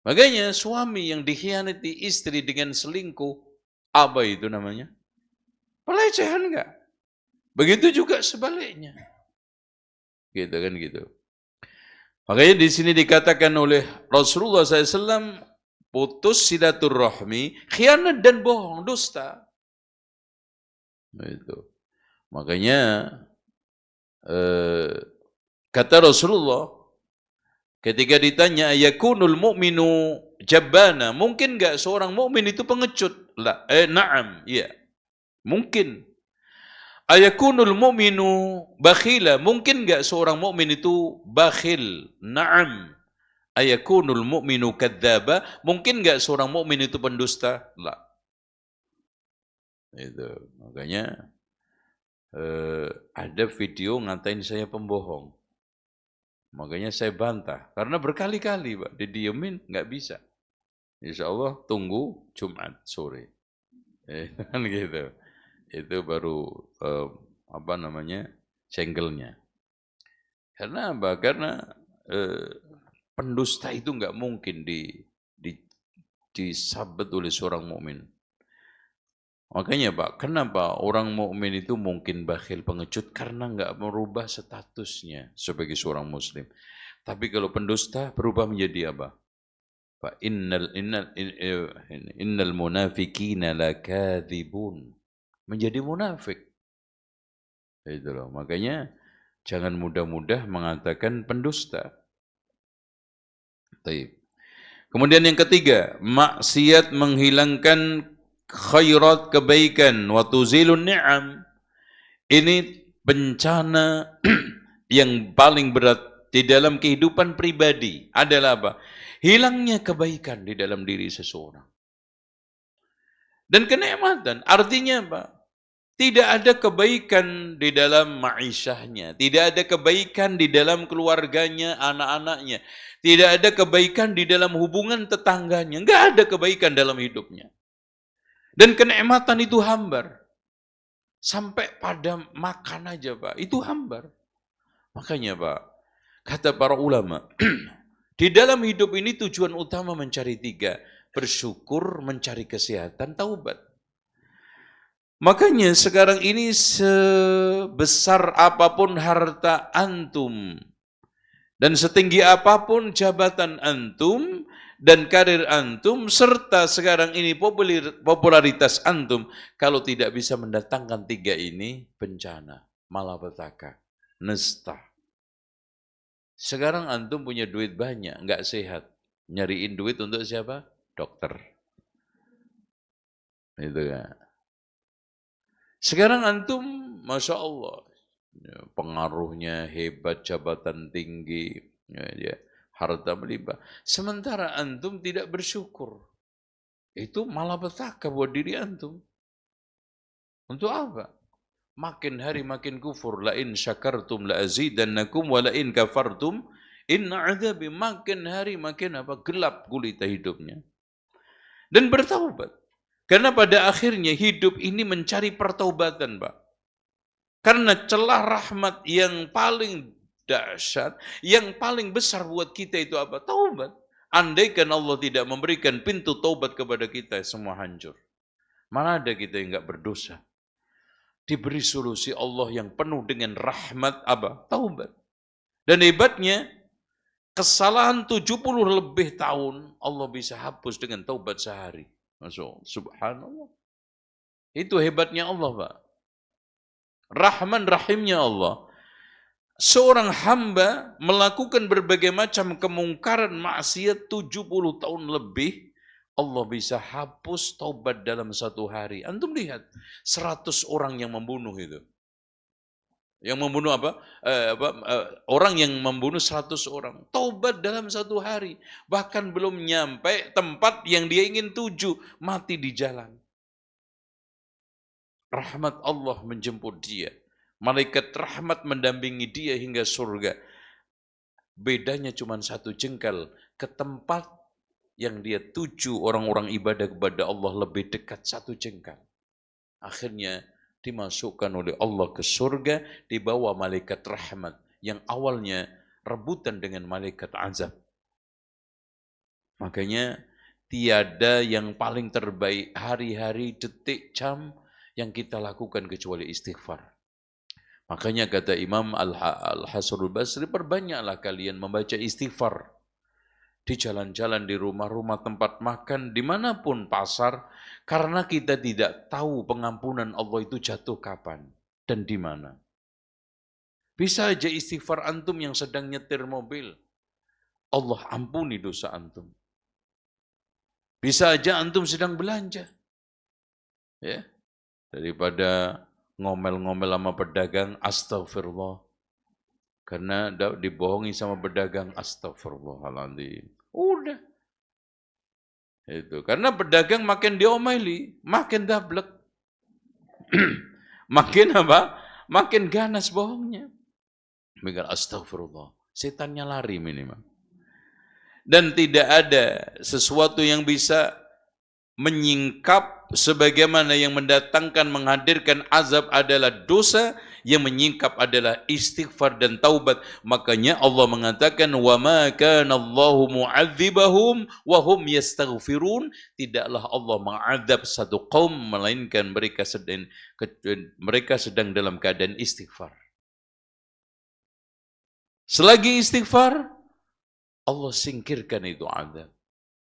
Makanya suami yang dikhianati istri dengan selingkuh, apa itu namanya? Pelecehan enggak? Begitu juga sebaliknya. Gitu kan gitu. Makanya di sini dikatakan oleh Rasulullah SAW, putus silaturahmi, khianat dan bohong, dusta. Itu. Makanya kata Rasulullah, ketika ditanya yakunul mu'minu jabbana, mungkin enggak seorang mukmin itu pengecut? Na'am, iya. Mungkin. Ayakunul mu'minu bakhila, mungkin enggak seorang mukmin itu bakhil? Na'am. Ayakunul mu'minu kadzdzaba, mungkin enggak seorang mukmin itu pendusta? La. Itu. Makanya ada video ngatain saya pembohong. Makanya saya bantah. Karena berkali-kali Pak, didiemin nggak bisa. Insya Allah tunggu Jumat sore. Kan gitu. Itu baru cengkelnya. Karena apa? Karena pendusta itu nggak mungkin disabet oleh seorang mukmin. Makanya Pak, kenapa orang mukmin itu mungkin bakhil pengecut? Karena nggak merubah statusnya sebagai seorang muslim. Tapi kalau pendusta berubah menjadi apa? Pak, innal munafiqina lakadzibun. Menjadi munafik. Itu loh. Makanya jangan mudah-mudah mengatakan pendusta. Baik. Kemudian yang ketiga, maksiat menghilangkan khairat, kebaikan, wa tuzilun ni'am. Ini bencana yang paling berat di dalam kehidupan pribadi adalah apa? Hilangnya kebaikan di dalam diri seseorang. Dan kenikmatan, artinya apa? Tidak ada kebaikan di dalam ma'isyahnya, tidak ada kebaikan di dalam keluarganya, anak-anaknya, tidak ada kebaikan di dalam hubungan tetangganya, enggak ada kebaikan dalam hidupnya. Dan kenikmatan itu hambar. Sampai pada makan aja Pak, itu hambar. Makanya Pak, kata para ulama, di dalam hidup ini tujuan utama mencari 3. Bersyukur, mencari kesehatan, taubat. Makanya sekarang ini sebesar apapun harta antum, dan setinggi apapun jabatan antum, dan karir antum, serta sekarang ini popularitas antum, kalau tidak bisa mendatangkan 3 ini, bencana, malapetaka. nastah. Sekarang antum punya duit banyak, nggak sehat. Nyariin duit untuk siapa? Dokter. Itu kan. Sekarang antum, Masya Allah, pengaruhnya hebat, jabatan tinggi, harta melimpah. Sementara antum tidak bersyukur. Itu malah petaka buat diri antum. Untuk apa? Makin hari makin kufur. La in syakartum la azidannakum wa la in kafartum inna adzabi. Makin hari makin gelap gulita hidupnya. Dan bertaubat. Karena pada akhirnya hidup ini mencari pertaubatan, Pak. Karena celah rahmat yang paling dahsyat, yang paling besar buat kita itu apa? Taubat. Andaikan Allah tidak memberikan pintu taubat kepada kita, semua hancur. Mana ada kita yang enggak berdosa? Diberi solusi Allah yang penuh dengan rahmat apa? Taubat. Dan hebatnya, kesalahan 70 lebih tahun Allah bisa hapus dengan taubat sehari. Masya subhanallah. Itu hebatnya Allah, Pak. Rahman rahimnya Allah. Seorang hamba melakukan berbagai macam kemungkaran maksiat 70 tahun lebih, Allah bisa hapus taubat dalam satu hari. Antum lihat, 100 orang yang membunuh itu. Yang membunuh orang yang membunuh 100 orang. Taubat dalam satu hari. Bahkan belum nyampe tempat yang dia ingin tuju, mati di jalan. Rahmat Allah menjemput dia. Malaikat rahmat mendampingi dia hingga surga. Bedanya cuma satu jengkal. Ke tempat yang dia tuju orang-orang ibadah kepada Allah lebih dekat satu jengkal. Akhirnya dimasukkan oleh Allah ke surga, dibawa malaikat rahmat yang awalnya rebutan dengan malaikat azab. Makanya tiada yang paling terbaik hari-hari, detik, jam yang kita lakukan kecuali istighfar. Makanya kata Imam Al-Hasanul Basri, perbanyaklah kalian membaca istighfar. Di jalan-jalan, di rumah-rumah, tempat makan, dimanapun pasar, karena kita tidak tahu pengampunan Allah itu jatuh kapan dan di mana. Bisa aja istighfar antum yang sedang nyetir mobil, Allah ampuni dosa antum. Bisa aja antum sedang belanja, ya, daripada ngomel-ngomel sama pedagang, astagfirullah. Karena dibohongi sama pedagang, astagfirullahaladzim. Udah. Itu. Karena pedagang makin diomeli, makin dablek. Makin apa? Makin ganas bohongnya. Mikir astagfirullah. Setannya lari minimal. Dan tidak ada sesuatu yang bisa menyingkap sebagaimana yang mendatangkan, menghadirkan azab adalah dosa, yang menyingkap adalah istighfar dan taubat. Makanya Allah mengatakan, wa ma kana Allahu mu'adzibahum wa hum yastaghfirun. Tidaklah Allah mengazab satu kaum melainkan mereka sedang dalam keadaan istighfar. Selagi istighfar, Allah singkirkan itu azab,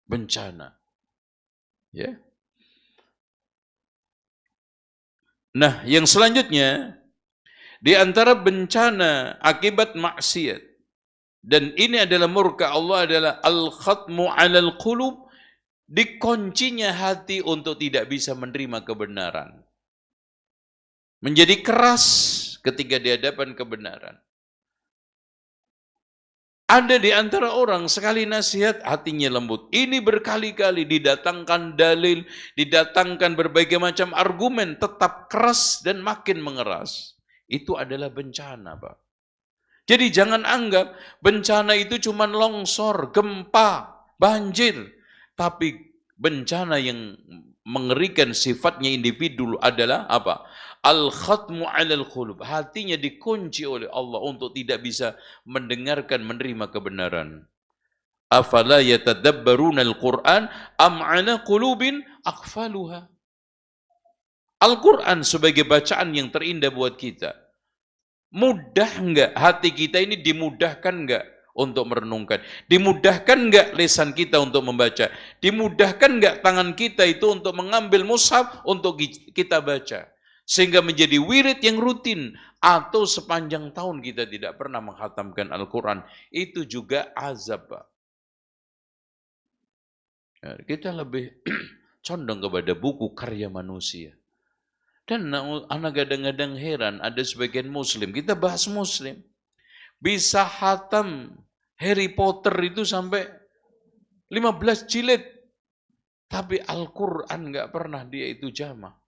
bencana. Ya. Nah, yang selanjutnya, di antara bencana akibat maksiat, dan ini adalah murka Allah, adalah al-khatmu 'alal qulub, dikuncinya hati untuk tidak bisa menerima kebenaran. Menjadi keras ketika di hadapan kebenaran. Ada di antara orang sekali nasihat hatinya lembut. Ini berkali-kali didatangkan dalil, didatangkan berbagai macam argumen, tetap keras dan makin mengeras. Itu adalah bencana, Pak. Jadi jangan anggap bencana itu cuma longsor, gempa, banjir. Tapi bencana yang mengerikan sifatnya individu adalah apa? Al-khatmu 'alal qulub. Hatinya dikunci oleh Allah untuk tidak bisa mendengarkan, menerima kebenaran. Afala yatadabbaruna al-Qur'an am 'ala qulubin aqfaluha. Al-Quran sebagai bacaan yang terindah buat kita. Mudah enggak hati kita ini, dimudahkan enggak untuk merenungkan? Dimudahkan enggak lisan kita untuk membaca? Dimudahkan enggak tangan kita itu untuk mengambil mushaf untuk kita baca? sehingga menjadi wirid yang rutin, atau sepanjang tahun kita tidak pernah menghatamkan Al-Quran, itu juga azab, Pak. Ya, kita lebih condong kepada buku karya manusia. Dan anak kadang-kadang heran, ada sebagian muslim, kita bahas muslim, bisa hatam Harry Potter itu sampai 15 jilid, tapi Al-Quran nggak pernah dia itu jamah.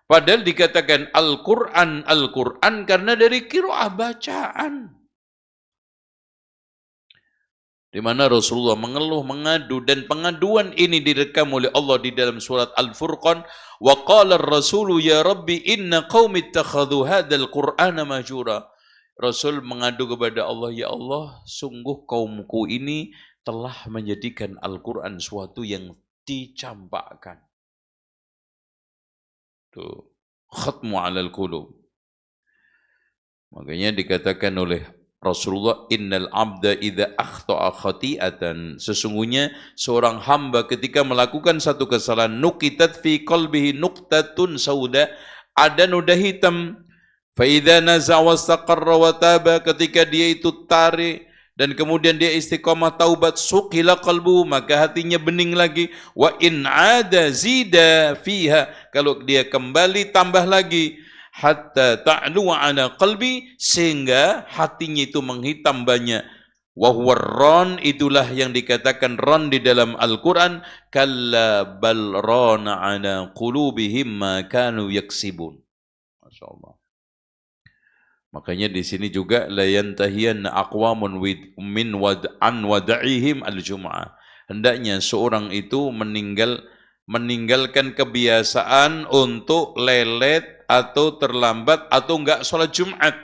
Padahal dikatakan Al-Quran, Al-Quran karena dari qiraah bacaan. Di mana Rasulullah mengeluh, mengadu, dan pengaduan ini direkam oleh Allah di dalam surat Al-Furqan. Wa qala ar-rasulu ya Rabbi inna qaumi ittakhadhu hadzal Qur'ana mahjura. Rasul mengadu kepada Allah, ya Allah, sungguh kaumku ini telah menjadikan Al-Quran suatu yang dicampakkan. Tuh, khatmu 'alal qulub. Makanya dikatakan oleh Rasulullah, innal abda idza akhta'a khati'atan, sesungguhnya seorang hamba ketika melakukan satu kesalahan, nuqitat fi qalbihi nuqtatun sauda, ada noda hitam, fa idza naza wastaqarra wa taba, ketika dia itu tarik dan kemudian dia istiqamah taubat, suqila qalbu, maka hatinya bening lagi, wa in ada zida fiha, kalau dia kembali tambah lagi, hatta ta'lu ala qalbi, sehingga hatinya itu menghitam banyak. Wa huwa ran, itulah yang dikatakan ran di dalam Al-Quran, kalla bal rana ala qulubihim ma kanu yaksibun. Masya Allah. Makanya di sini juga la yantahiyanna aqwamun min an wada'ihim al-jum'ah. Hendaknya seorang itu meninggalkan kebiasaan untuk lelet atau terlambat atau enggak sholat Jumat.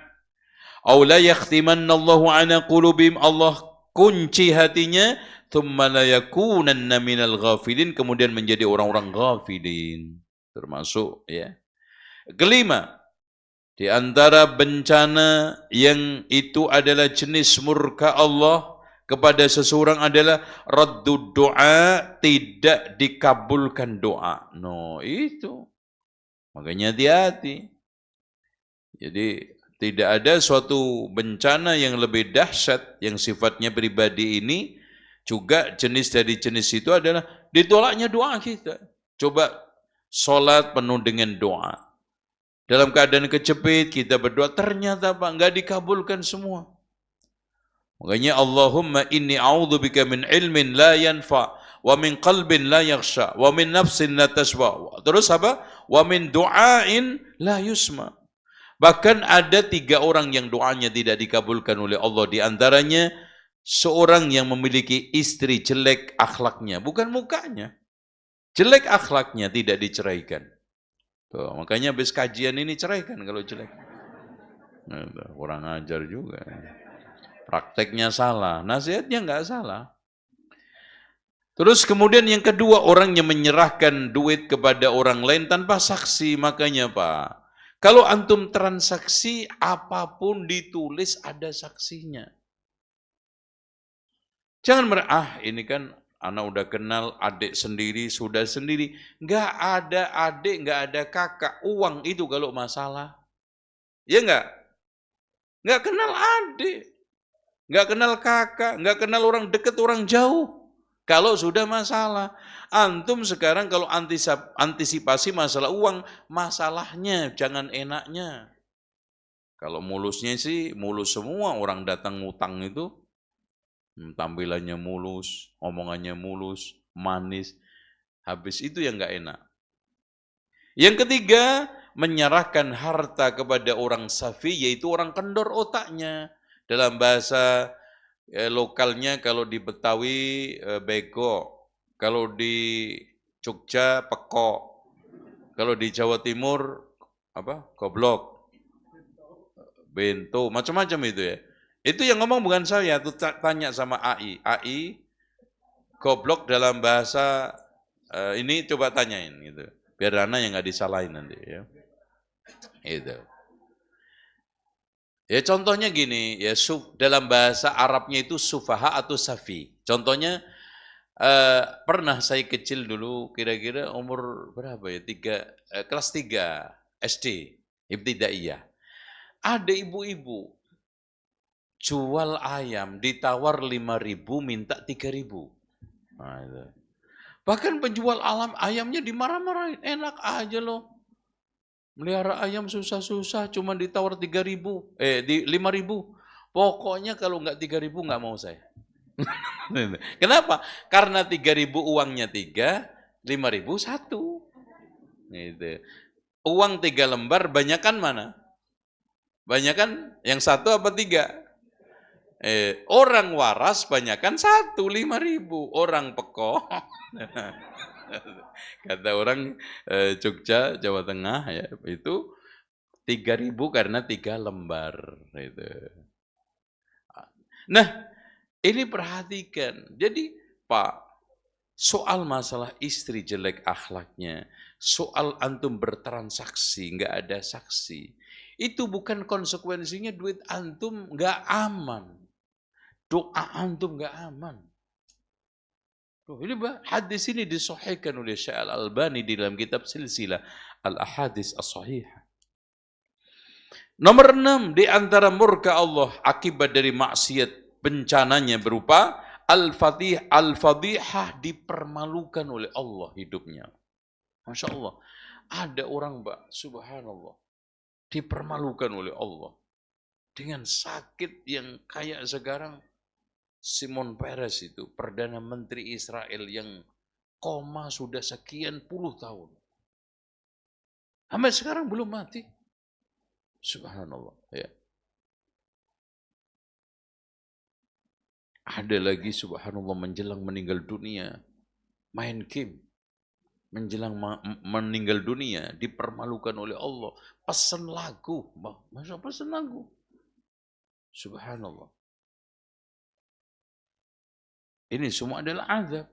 Aw la yakhtimannallahu ala qulubihim, Allah kunci hatinya, thumma la yakunanna minal ghafilin, kemudian menjadi orang-orang ghafilin. Termasuk ya. Kelima, di antara bencana yang itu adalah jenis murka Allah kepada seseorang adalah raddud doa, tidak dikabulkan doa. No, itu. Makanya hati-hati. Jadi tidak ada suatu bencana yang lebih dahsyat yang sifatnya pribadi ini, juga jenis dari jenis itu adalah ditolaknya doa kita. Coba sholat penuh dengan doa. Dalam keadaan kejepit kita berdoa, ternyata Pak enggak dikabulkan semua. Makanya Allahumma inni a'udzubika min ilmin la yanfa, wa min qalbin la yakhsha, wa min nafsin la taswa. Terus apa? Wa min du'ain la yusma. Bahkan ada 3 orang yang doanya tidak dikabulkan oleh Allah. Di antaranya seorang yang memiliki istri jelek akhlaknya, bukan mukanya. Jelek akhlaknya, tidak diceraikan. Tuh, makanya habis kajian ini ceraikan kalau jelek. Nah, kurang ajar juga. Prakteknya salah, nasihatnya enggak salah. Terus kemudian yang kedua, orang yang menyerahkan duit kepada orang lain tanpa saksi. Makanya Pak, kalau antum transaksi apapun ditulis ada saksinya. Jangan ini kan anak udah kenal, adik sendiri, sudah sendiri. Enggak ada adik, enggak ada kakak. Uang itu kalau masalah. Ya enggak? Enggak kenal adik, enggak kenal kakak, enggak kenal orang dekat, orang jauh. Kalau sudah masalah, antum sekarang kalau antisipasi masalah uang, masalahnya jangan enaknya. Kalau mulusnya sih, mulus semua orang datang ngutang itu, tampilannya mulus, omongannya mulus, manis, habis itu yang enggak enak. Yang ketiga, menyerahkan harta kepada orang safi, yaitu orang kendor otaknya. Dalam bahasa lokalnya kalau di Betawi bego, kalau di Jogja peko, kalau di Jawa Timur apa? Goblok, bento, macam-macam itu ya. Itu yang ngomong bukan saya, tuh tanya sama AI. AI goblok dalam bahasa ini coba tanyain gitu. Biar anak yang nggak disalahin nanti ya. Itu. Ya contohnya gini, ya dalam bahasa Arabnya itu sufaha atau safi. Contohnya Pernah saya kecil dulu, kira-kira umur berapa ya? Kelas 3 SD, ibtidaiyah. Ada ibu-ibu jual ayam, ditawar 5.000, minta 3.000. Nah, itu. Bahkan penjual ayamnya dimarah-marahin, enak aja loh. Melihara ayam susah-susah, cuma ditawar 5.000. Pokoknya kalau nggak 3.000 nggak mau saya. Kenapa? Karena 3.000 uangnya 3, 5.000 1. Gitu. Uang 3 lembar, banyakan mana? Banyakan yang 1 apa 3? Orang waras banyakan 1, 5.000. Orang peko. Kata orang Jogja, Jawa Tengah ya, itu 3.000 karena 3 lembar. Gitu. Nah, ini perhatikan. Jadi, Pak, soal masalah istri jelek akhlaknya, soal antum bertransaksi, nggak ada saksi, itu bukan konsekuensinya duit antum nggak aman. Doa antum nggak aman. Ini hadis ini disahihkan oleh Syekh Al-Albani di dalam kitab Silsilah Al-Ahadits As-Sahihah. Nomor 6, di antara murka Allah akibat dari maksiat, bencananya berupa al-fadihah, dipermalukan oleh Allah hidupnya. Masya Allah. Ada orang, Mbak, subhanallah, dipermalukan oleh Allah. Dengan sakit yang kayak sekarang, Shimon Peres itu, Perdana Menteri Israel yang koma sudah sekian puluh tahun. Sampai sekarang belum mati. Subhanallah. Ya. Ada lagi subhanallah menjelang meninggal dunia, main game. Menjelang meninggal dunia, dipermalukan oleh Allah. Pesan lagu. Masa pesan lagu? Subhanallah. Ini semua adalah azab.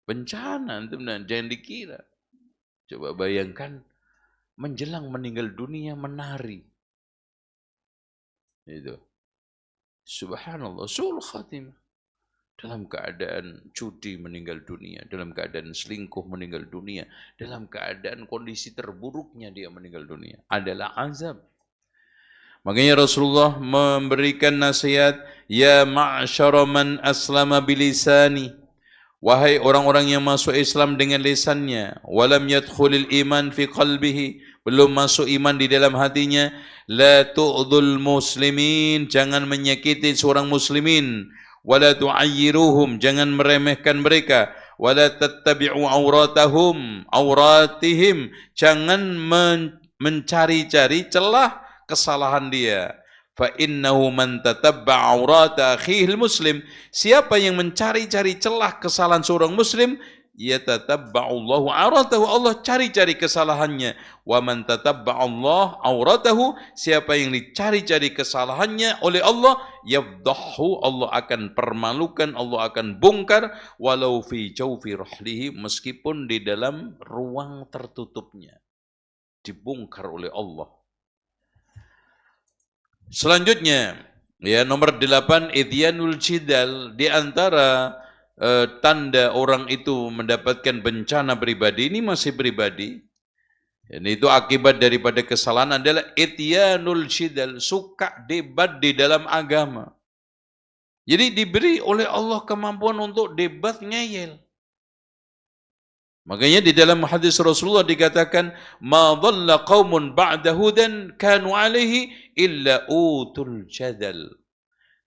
Bencana, jangan dikira. Coba bayangkan, menjelang meninggal dunia menari. Itu. Subhanallah, suul khatimah. Dalam keadaan judi meninggal dunia, dalam keadaan selingkuh meninggal dunia, dalam keadaan kondisi terburuknya dia meninggal dunia. Adalah azab. Makanya Rasulullah memberikan nasihat, ya ma'syara man aslama bilisani, wahai orang-orang yang masuk Islam dengan lisannya, walam yadkhulil iman fi qalbihi, belum masuk iman di dalam hatinya, la tu'dhul muslimin, jangan menyakiti seorang muslimin, wala tu'ayyiruhum, jangan meremehkan mereka, wala tattabi'u auratihim, jangan mencari-cari celah kesalahan dia. Fa innahu man tatabba aurata akhihil muslim, siapa yang mencari-cari celah kesalahan seorang muslim, yatatabba'allahu auratahu, Allah cari-cari kesalahannya. Wa man tatabba'allahu auratahu, siapa yang dicari-cari kesalahannya oleh Allah, yafdahu, Allah akan permalukan, Allah akan bongkar, walau fi jawfi rahlihi, meskipun di dalam ruang tertutupnya, dibongkar oleh Allah. Selanjutnya, ya, nomor 8, idyanul jidal, di antara tanda orang itu mendapatkan bencana pribadi, ini masih pribadi. Ini itu akibat daripada kesalahan adalah idyanul jidal, suka debat di dalam agama. Jadi diberi oleh Allah kemampuan untuk debat ngeyel. Makanya di dalam hadis Rasulullah dikatakan, ma dhalla qaumun ba'da hudan kanu alaihi illa utul jadal.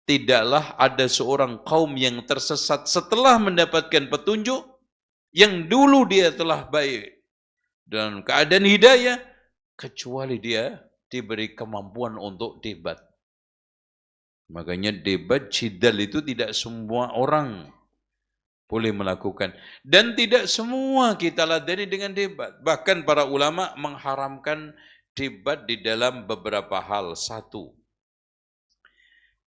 Tidaklah ada seorang kaum yang tersesat setelah mendapatkan petunjuk, yang dulu dia telah baik dan keadaan hidayah, kecuali dia diberi kemampuan untuk debat. Makanya debat jidal itu tidak semua orang boleh melakukan. Dan tidak semua kita ladeni dengan debat. Bahkan para ulama mengharamkan debat di dalam beberapa hal. 1,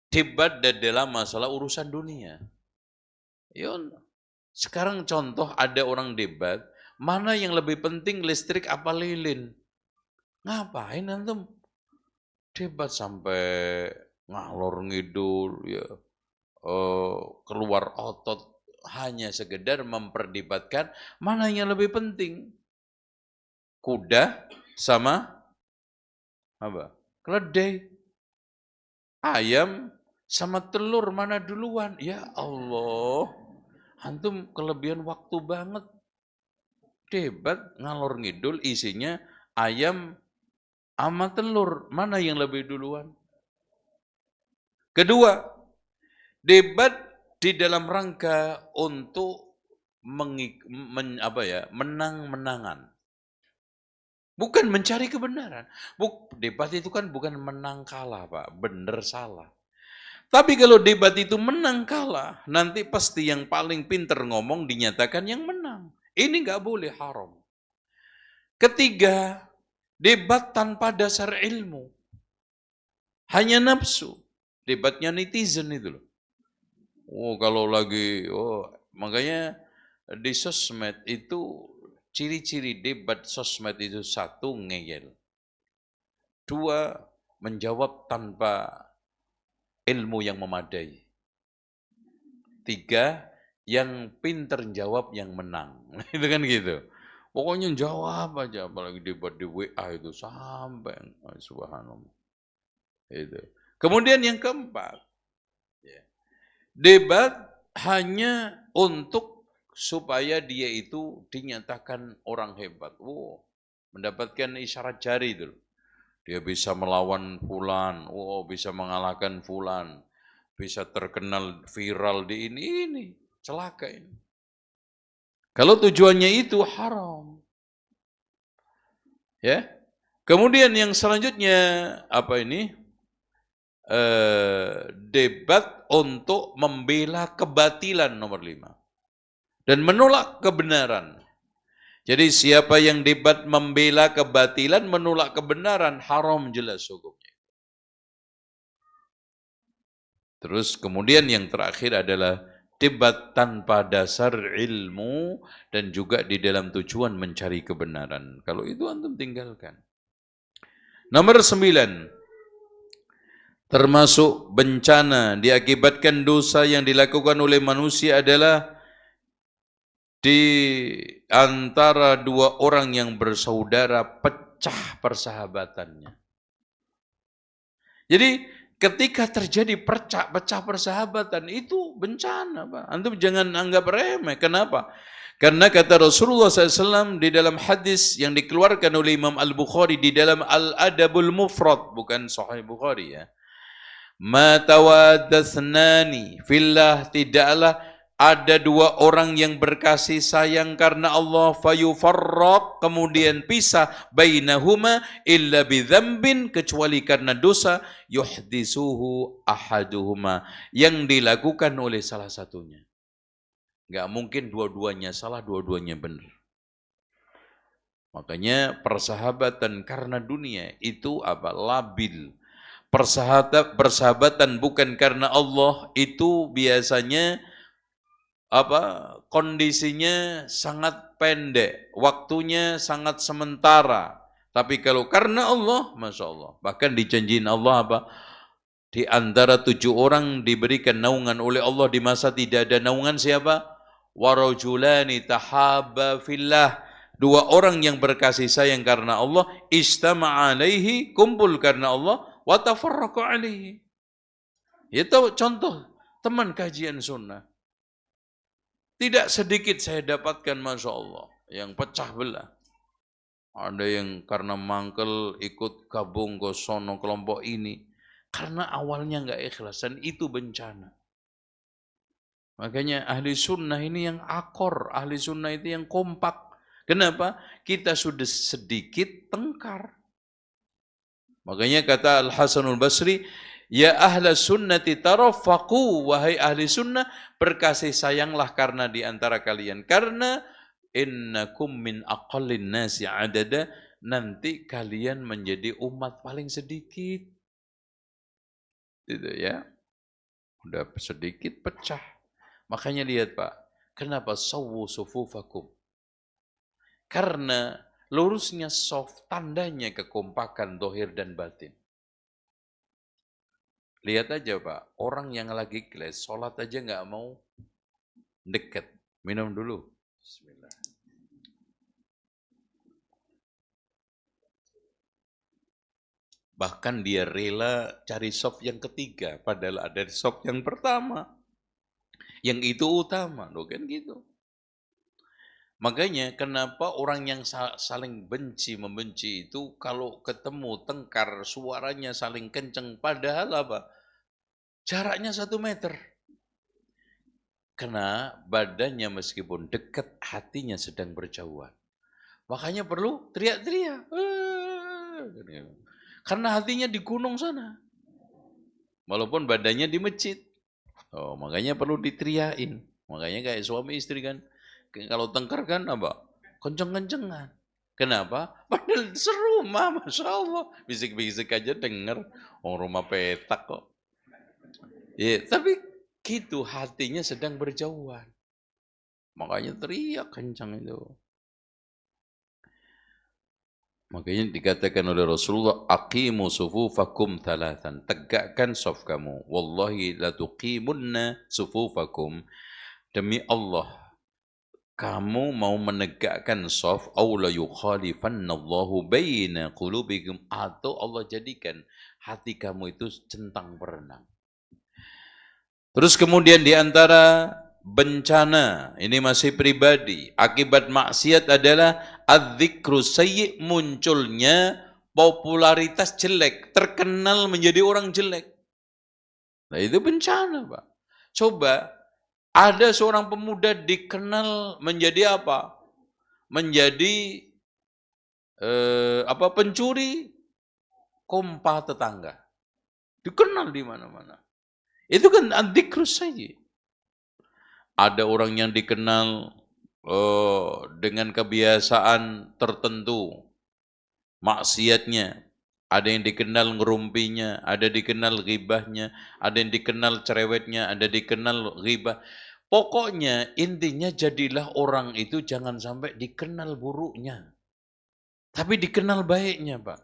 debat dalam masalah urusan dunia. Yun, sekarang contoh ada orang debat, mana yang lebih penting, listrik apa lilin? Ngapain antum debat sampai ngalor ngidul ya? keluar otot, hanya sekedar memperdebatkan mana yang lebih penting. Kuda sama apa? Keledai. Ayam sama telur mana duluan? Ya Allah. Antum kelebihan waktu banget. Debat ngalor ngidul isinya ayam sama telur. Mana yang lebih duluan? Kedua, debat di dalam rangka untuk menang-menangan. Bukan mencari kebenaran. Debat itu kan bukan menang kalah, Pak. Benar salah. Tapi kalau debat itu menang kalah, nanti pasti yang paling pinter ngomong dinyatakan yang menang. Ini nggak boleh, haram. Ketiga, debat tanpa dasar ilmu. Hanya nafsu. Debatnya netizen itu loh. Kalau lagi, makanya di sosmed itu ciri-ciri debat sosmed itu: satu, ngeyel. Dua, menjawab tanpa ilmu yang memadai. Tiga, yang pinter jawab yang menang. Itu kan gitu. Pokoknya jawab aja, apalagi debat di WA itu sampai subhanallah. Itu. Kemudian yang keempat, debat hanya untuk supaya dia itu dinyatakan orang hebat. Mendapatkan isyarat jari itu. Dia bisa melawan fulan, bisa mengalahkan fulan, bisa terkenal viral di ini, celaka ini. Kalau tujuannya itu haram. Ya. Kemudian yang selanjutnya apa ini? Debat untuk membela kebatilan nomor 5. Dan menolak kebenaran. Jadi siapa yang debat membela kebatilan, menolak kebenaran, haram jelas hukumnya. Terus kemudian yang terakhir adalah debat tanpa dasar ilmu dan juga di dalam tujuan mencari kebenaran. Kalau itu antum tinggalkan. Nomor 9, termasuk bencana diakibatkan dosa yang dilakukan oleh manusia adalah di antara dua orang yang bersaudara pecah persahabatannya. Jadi ketika terjadi pecah persahabatan itu bencana, Pak. Antum jangan anggap remeh. Kenapa? Karena kata Rasulullah SAW di dalam hadis yang dikeluarkan oleh Imam Al-Bukhari di dalam Al-Adabul Mufrad, bukan Sahih Bukhari ya. Ma tawaddathnani fillah, tidaklah ada dua orang yang berkasih sayang karena Allah, fayufarraq, kemudian pisah, bainahuma illa bidzambin, kecuali karena dosa, yuhdisuhu ahaduhuma, yang dilakukan oleh salah satunya. Enggak mungkin dua-duanya salah, dua-duanya benar. Makanya persahabatan karena dunia itu apa? Labil. Persahabatan bukan karena Allah itu biasanya kondisinya sangat pendek, waktunya sangat sementara. Tapi kalau karena Allah, Masya Allah. Bahkan dijanjiin Allah apa? Di antara 7 orang diberikan naungan oleh Allah di masa tidak ada naungan siapa? Warajulani tahabba fillah. 2 orang yang berkasih sayang karena Allah, istama'a alaihi, kumpul karena Allah, wa tafarraqu alaihi. Itu contoh teman kajian sunnah. Tidak sedikit saya dapatkan, Masya Allah, yang pecah belah. Ada yang karena mangkel ikut gabung ke sono kelompok ini. Karena awalnya nggak ikhlas, dan itu bencana. Makanya ahli sunnah ini yang akor, ahli sunnah itu yang kompak. Kenapa? Kita sudah sedikit tengkar. Makanya kata Al-Hasanul Basri, ya ahla sunnati tarafaqu, wahai ahli sunnah, berkasih sayanglah karena di antara kalian. Karena innakum min aqallin nasi adada, nanti kalian menjadi umat paling sedikit. Gitu ya. Udah sedikit pecah. Makanya lihat Pak, kenapa sawwu sufufakum? Karena lurusnya soft tandanya kekompakan dohir dan batin. Lihat aja Pak, orang yang lagi kelas, sholat aja nggak mau deket. Minum dulu. Bismillah. Bahkan dia rela cari soft yang ketiga, padahal ada soft yang pertama. Yang itu utama, loh kan gitu. Makanya kenapa orang yang saling membenci itu kalau ketemu tengkar suaranya saling kenceng, padahal apa? Jaraknya 1 meter. Karena badannya meskipun dekat, hatinya sedang berjauhan. Makanya perlu teriak-teriak. Karena hatinya di gunung sana. Walaupun badannya di masjid. Oh, makanya perlu diteriakin. Makanya kayak suami istri kan. Kalau tengkar kan apa? Kenceng-kencengan. Kenapa? Padahal serumah, Masya Allah. Bisik-bisik aja denger. Oh, rumah petak kok. Ya, tapi gitu hatinya sedang berjauhan. Makanya teriak kencang itu. Makanya dikatakan oleh Rasulullah, aqimu sufufakum thalathan. Tegakkan saf kamu. Wallahi la tuqimunna sufufakum. Demi Allah, kamu mau menegakkan saf, aw la yukhalifannallahu baina qulubikum, atau Allah jadikan hati kamu itu centang berenang. Terus kemudian di antara bencana, ini masih pribadi, akibat maksiat adalah adzikru sayyi, munculnya popularitas jelek, terkenal menjadi orang jelek. Nah itu bencana Pak. Coba ada seorang pemuda dikenal menjadi apa? Menjadi pencuri kompa tetangga. Dikenal di mana-mana. Itu kan adzikru sayyi. Ada orang yang dikenal dengan kebiasaan tertentu, maksiatnya. Ada yang dikenal ngerumpinya, ada dikenal ghibahnya, ada yang dikenal cerewetnya, ada dikenal ghibah. Pokoknya intinya jadilah orang itu jangan sampai dikenal buruknya. Tapi dikenal baiknya, Pak.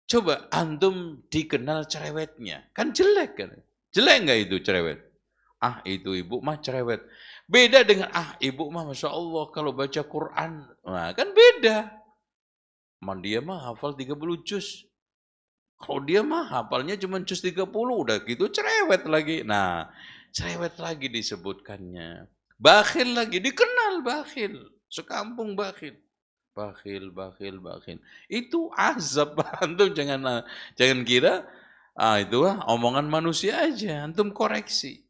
Coba antum dikenal cerewetnya. Kan jelek kan? Jelek nggak itu cerewet? Ah itu ibu mah cerewet. Beda dengan ibu mah Masya Allah kalau baca Quran. Nah kan beda. Dia mah hafal 30 juz. Kalau dia mah hafalnya cuma juz 30, udah gitu cerewet lagi. Nah, cerewet lagi disebutkannya. Bakhil lagi, dikenal bakhil. Sekampung bakhil. Bakhil. Itu azab, antum jangan kira itu omongan manusia aja, antum koreksi.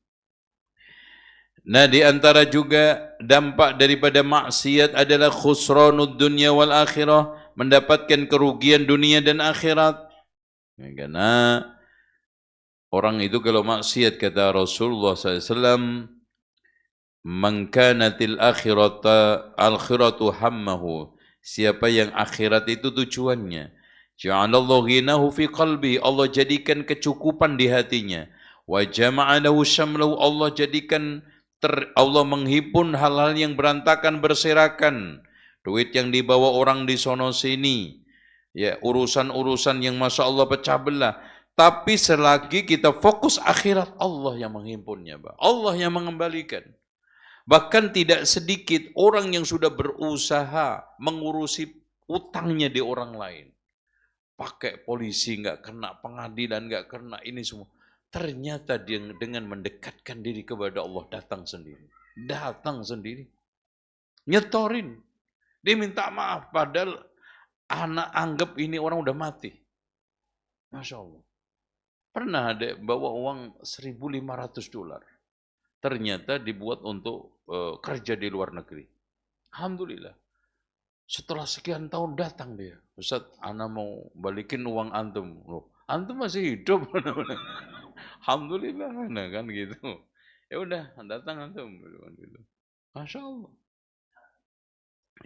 Nah, di antara juga dampak daripada maksiat adalah khusranud dunya wal akhirah, mendapatkan kerugian dunia dan akhirat. Ya, karena orang itu kalau maksiat, kata Rasulullah SAW, man kanatil akhiratu hammahu, siapa yang akhirat itu tujuannya, ja'alallahu ghinahu fi qalbi, Allah jadikan kecukupan di hatinya, wa jama'a lahu syamlahu, Allah jadikan Allah menghimpun hal-hal yang berantakan berserakan, duit yang dibawa orang di sono sini, ya urusan-urusan yang Masya Allah pecah belah. Tapi selagi kita fokus akhirat, Allah yang menghimpunnya, Pak. Allah yang mengembalikan. Bahkan tidak sedikit orang yang sudah berusaha mengurusi utangnya di orang lain. Pakai polisi nggak kena, pengadilan nggak kena, ini semua. Ternyata dia dengan mendekatkan diri kepada Allah datang sendiri. Nyetorin. Dia minta maaf padahal anak anggap ini orang udah mati. Masya Allah. Pernah ada bawa uang $1.500. Ternyata dibuat untuk kerja di luar negeri. Alhamdulillah. Setelah sekian tahun datang dia. Ustaz, ana mau balikin uang antum. Loh, antum masih hidup. Alhamdulillah, nah kan gitu. Ya udah, datang antum gitu. Masya Allah.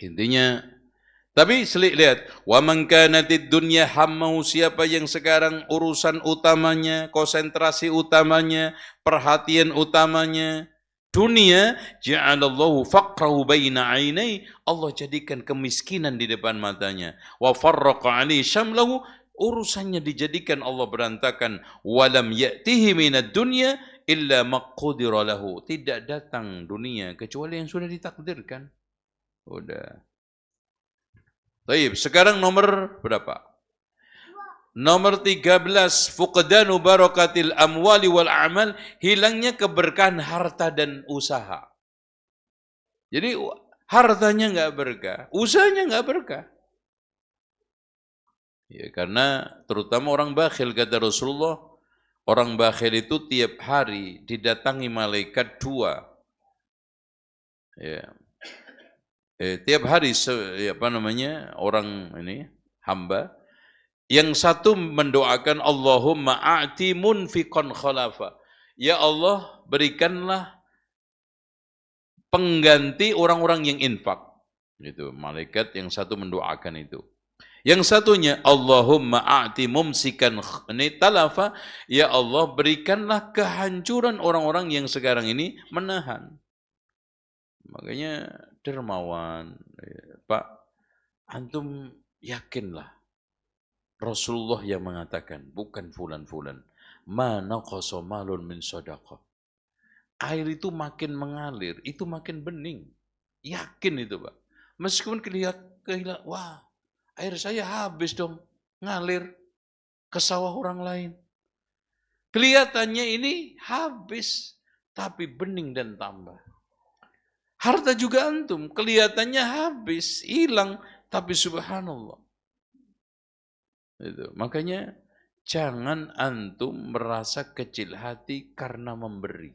Intinya, tapi lihat, wa man kanatid dunya hammahu, siapa yang sekarang urusan utamanya, konsentrasi utamanya, perhatian utamanya dunia, ja'alallahu faqrahu baina ainai, Allah jadikan kemiskinan di depan matanya. Wa farraqa alaihi syamlahu, urusannya dijadikan Allah berantakan. Walam ya'tihi minad dunya illa maqudira lahu. Tidak datang dunia kecuali yang sudah ditakdirkan. Udah. Baik, sekarang nomor berapa? Nomor 13, fuqdanu barakatil amwali wal a'mal, hilangnya keberkahan harta dan usaha. Jadi hartanya nggak berkah, usahanya nggak berkah. Ya, karena terutama orang bakhil, kata Rasulullah, orang bakhil itu tiap hari didatangi malaikat dua. Ya. Tiap hari orang ini hamba, yang satu mendoakan Allahumma a'ti munfiqan khalafa. Ya Allah, berikanlah pengganti orang-orang yang infak. Itu malaikat yang satu mendoakan itu. Yang satunya Allahumma a'ti mumsikan talafa, ya Allah berikanlah kehancuran orang-orang yang sekarang ini menahan. Makanya dermawan, Pak, antum yakinlah Rasulullah yang mengatakan, bukan fulan-fulan, ma naqasa malun min shadaqah. Air itu makin mengalir, itu makin bening. Yakin itu, Pak. Meskipun kehilangan, wah, air saya habis dong, ngalir ke sawah orang lain. Kelihatannya ini habis, tapi bening dan tambah. Harta juga antum, kelihatannya habis, hilang, tapi subhanallah. Itu. Makanya jangan antum merasa kecil hati karena memberi.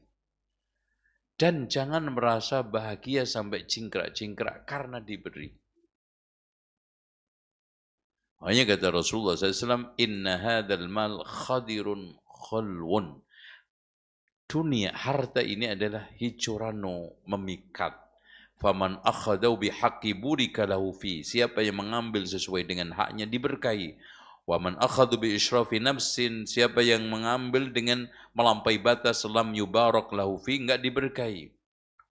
Dan jangan merasa bahagia sampai cingkrak-cingkrak karena diberi. Makanya kata Rasulullah SAW, inna hadal mal khadirun khulwun. Dunia, harta ini adalah hijrano, memikat. Faman akhadau bihaqqi burika lahu fi. Siapa yang mengambil sesuai dengan haknya diberkahi. Wa man akhadhu bi israfi nafsin, siapa yang mengambil dengan melampaui batas, lam yubarak lahu fi, enggak diberkahi.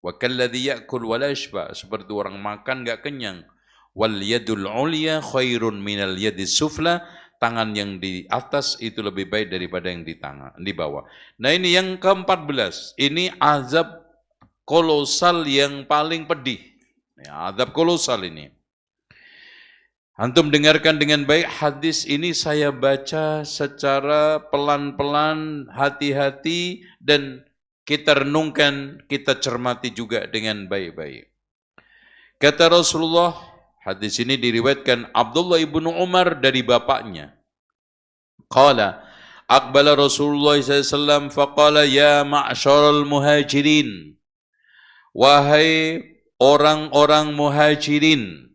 Wa kalladhi ya'kul wa la yashba, seperti orang makan enggak kenyang. Wal yadul ulya khairun minal yadis sufla, tangan yang di atas itu lebih baik daripada yang di bawah. Nah, ini yang ke-14. Ini azab kolosal yang paling pedih. Ya, azab kolosal ini. Antum dengarkan dengan baik, hadis ini saya baca secara pelan-pelan, hati-hati, dan kita renungkan, kita cermati juga dengan baik-baik. Kata Rasulullah, hadis ini diriwayatkan Abdullah ibnu Umar dari bapaknya. Qala, aqbala Rasulullah SAW faqala ya ma'syaral muhajirin. Wahai orang-orang muhajirin,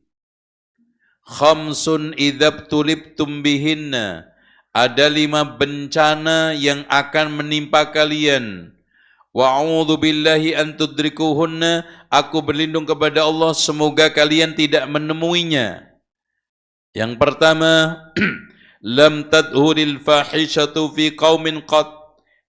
khamsun idzabtulibtum bihinna, ada 5 bencana yang akan menimpa kalian. Wa a'udzu billahi an tudrikuhunna, aku berlindung kepada Allah semoga kalian tidak menemuinya. Yang pertama, lam tadhuril fahishatu fi qaumin qad,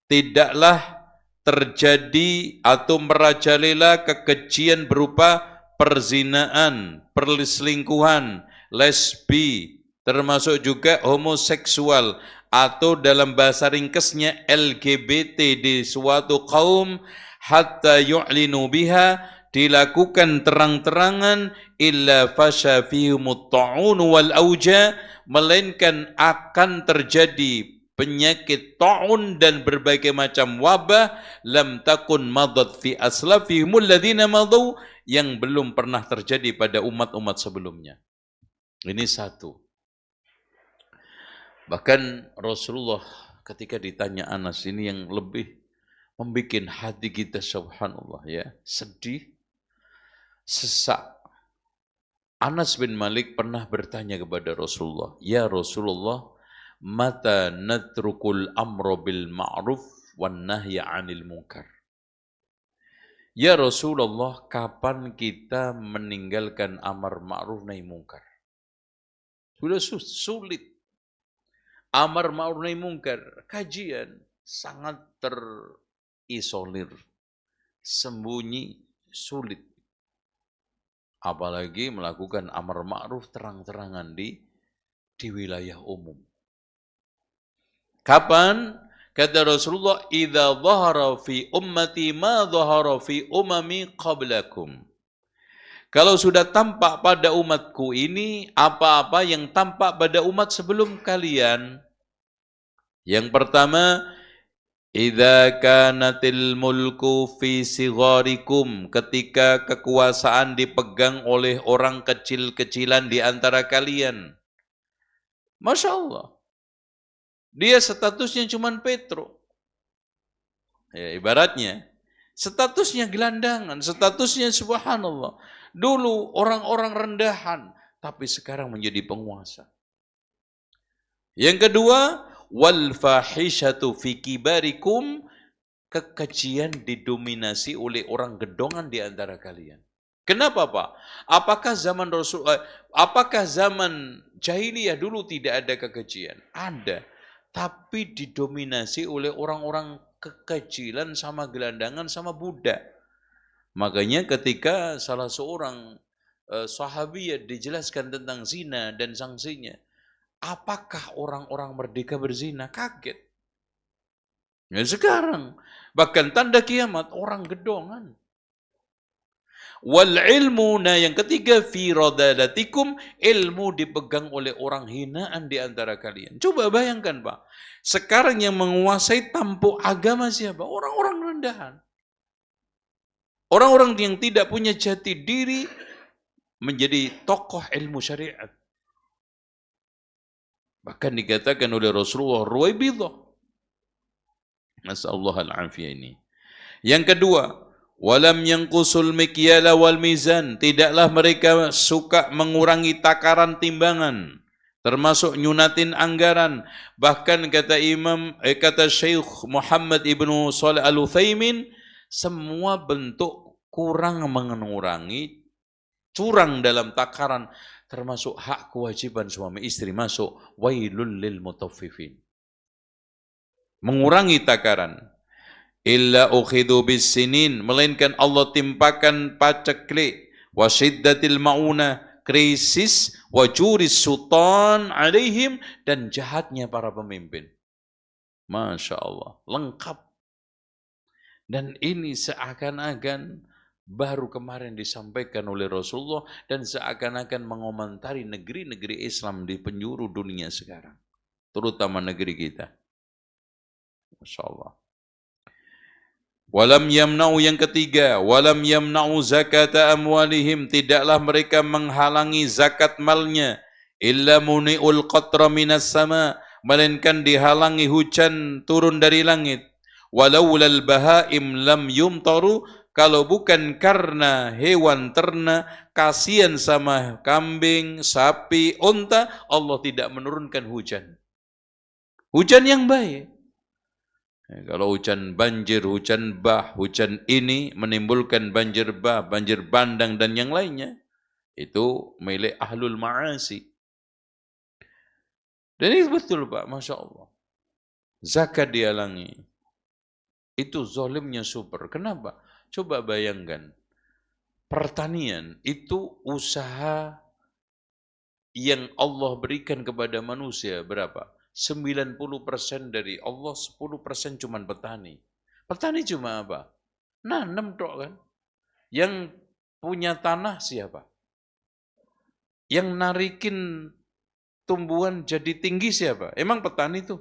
tidaklah terjadi atau merajalela kekejian berupa perzinaan, perselingkuhan, lesbi, termasuk juga homoseksual, atau dalam bahasa ringkesnya LGBT di suatu kaum, hatta yu'linu biha, dilakukan terang-terangan, illa fasha fihimut ta'un wal auja, melainkan akan terjadi penyakit ta'un dan berbagai macam wabah, lam takun madad fi aslafihimul ladina madu, yang belum pernah terjadi pada umat-umat sebelumnya. Ini satu. Bahkan Rasulullah ketika ditanya Anas, ini yang lebih membuat hati kita subhanallah ya, sedih, sesak. Anas bin Malik pernah bertanya kepada Rasulullah, ya Rasulullah, mata natrukul amro bil ma'ruf wan nahya 'anil munkar. Ya Rasulullah, kapan kita meninggalkan amar ma'ruf nahi munkar? Sudah sulit. Amar ma'ruf nahi munkar, kajian sangat terisolir, sembunyi, sulit. Apalagi melakukan amar ma'ruf terang-terangan di wilayah umum. Kapan? Kata Rasulullah, idza dhahara fi ummati ma dhahara fi umami qablakum. Kalau sudah tampak pada umatku ini apa-apa yang tampak pada umat sebelum kalian. Yang pertama, idza kanatil mulku fi sigharikum, ketika kekuasaan dipegang oleh orang kecil-kecilan di antara kalian. Masya Allah. Dia statusnya cuma Petro. Ya, ibaratnya statusnya gelandangan, statusnya subhanallah. Dulu orang-orang rendahan, tapi sekarang menjadi penguasa. Yang kedua, wal fahishatu fi kibarikum, kekejian didominasi oleh orang gedongan di antara kalian. Kenapa, Pak? Apakah zaman jahiliyah dulu tidak ada kekejian? Ada, tapi didominasi oleh orang-orang kekecilan sama gelandangan sama budak. Makanya ketika salah seorang sahabiyah dijelaskan tentang zina dan sanksinya, apakah orang-orang merdeka berzina? Kaget. Ya sekarang, bahkan tanda kiamat orang gedongan. Wal ilmu, nah yang ketiga, fi radalatikum, ilmu dipegang oleh orang hinaan di antara kalian. Coba bayangkan Pak, sekarang yang menguasai tampuk agama siapa? Orang-orang rendahan. Orang-orang yang tidak punya jati diri menjadi tokoh ilmu syariat. Bahkan dikatakan oleh Rasulullah, Ruwaibidah. Nasallahu al-afiyah ini. Yang kedua, walam yanqusul mikyala wal mizan, tidaklah mereka suka mengurangi takaran timbangan, termasuk nyunatin anggaran. Bahkan kata Syekh Muhammad ibnu Shalih Al-Utsaimin, semua bentuk kurang mengurangi, curang dalam takaran, termasuk hak kewajiban suami istri masuk, wailul lil mutaffifin. Mengurangi takaran. Illa ukhidhu bis-sinin, melainkan Allah timpakan paceklik, wa syiddatil mauna, krisis, wa juris sultan alaihim, dan jahatnya para pemimpin. Masya Allah, lengkap. Dan ini seakan-akan baru kemarin disampaikan oleh Rasulullah dan seakan-akan mengomentari negeri-negeri Islam di penjuru dunia sekarang. Terutama negeri kita. Masya Allah. Walam yamna'u, yang ketiga, walam yamna'u zakata amwalihim, tidaklah mereka menghalangi zakat malnya, illa muni'ul qatra minas sama, melainkan dihalangi hujan turun dari langit. Walaulal bahaim lam yumtaru, kalau bukan karena hewan ternak, kasihan sama kambing, sapi, unta, Allah tidak menurunkan hujan. Hujan yang baik. Kalau hujan banjir, hujan bah, hujan ini menimbulkan banjir bah, banjir bandang dan yang lainnya, itu milik ahlul ma'asi. Dan ini betul Pak, Masya Allah. Zakat dihalangi. Itu zalimnya super. Kenapa? Coba bayangkan. Pertanian itu usaha yang Allah berikan kepada manusia berapa? 90% dari Allah, 10% cuma petani. Petani cuma apa? Nanam tok kan. Yang punya tanah siapa? Yang narikin tumbuhan jadi tinggi siapa? Emang petani tuh.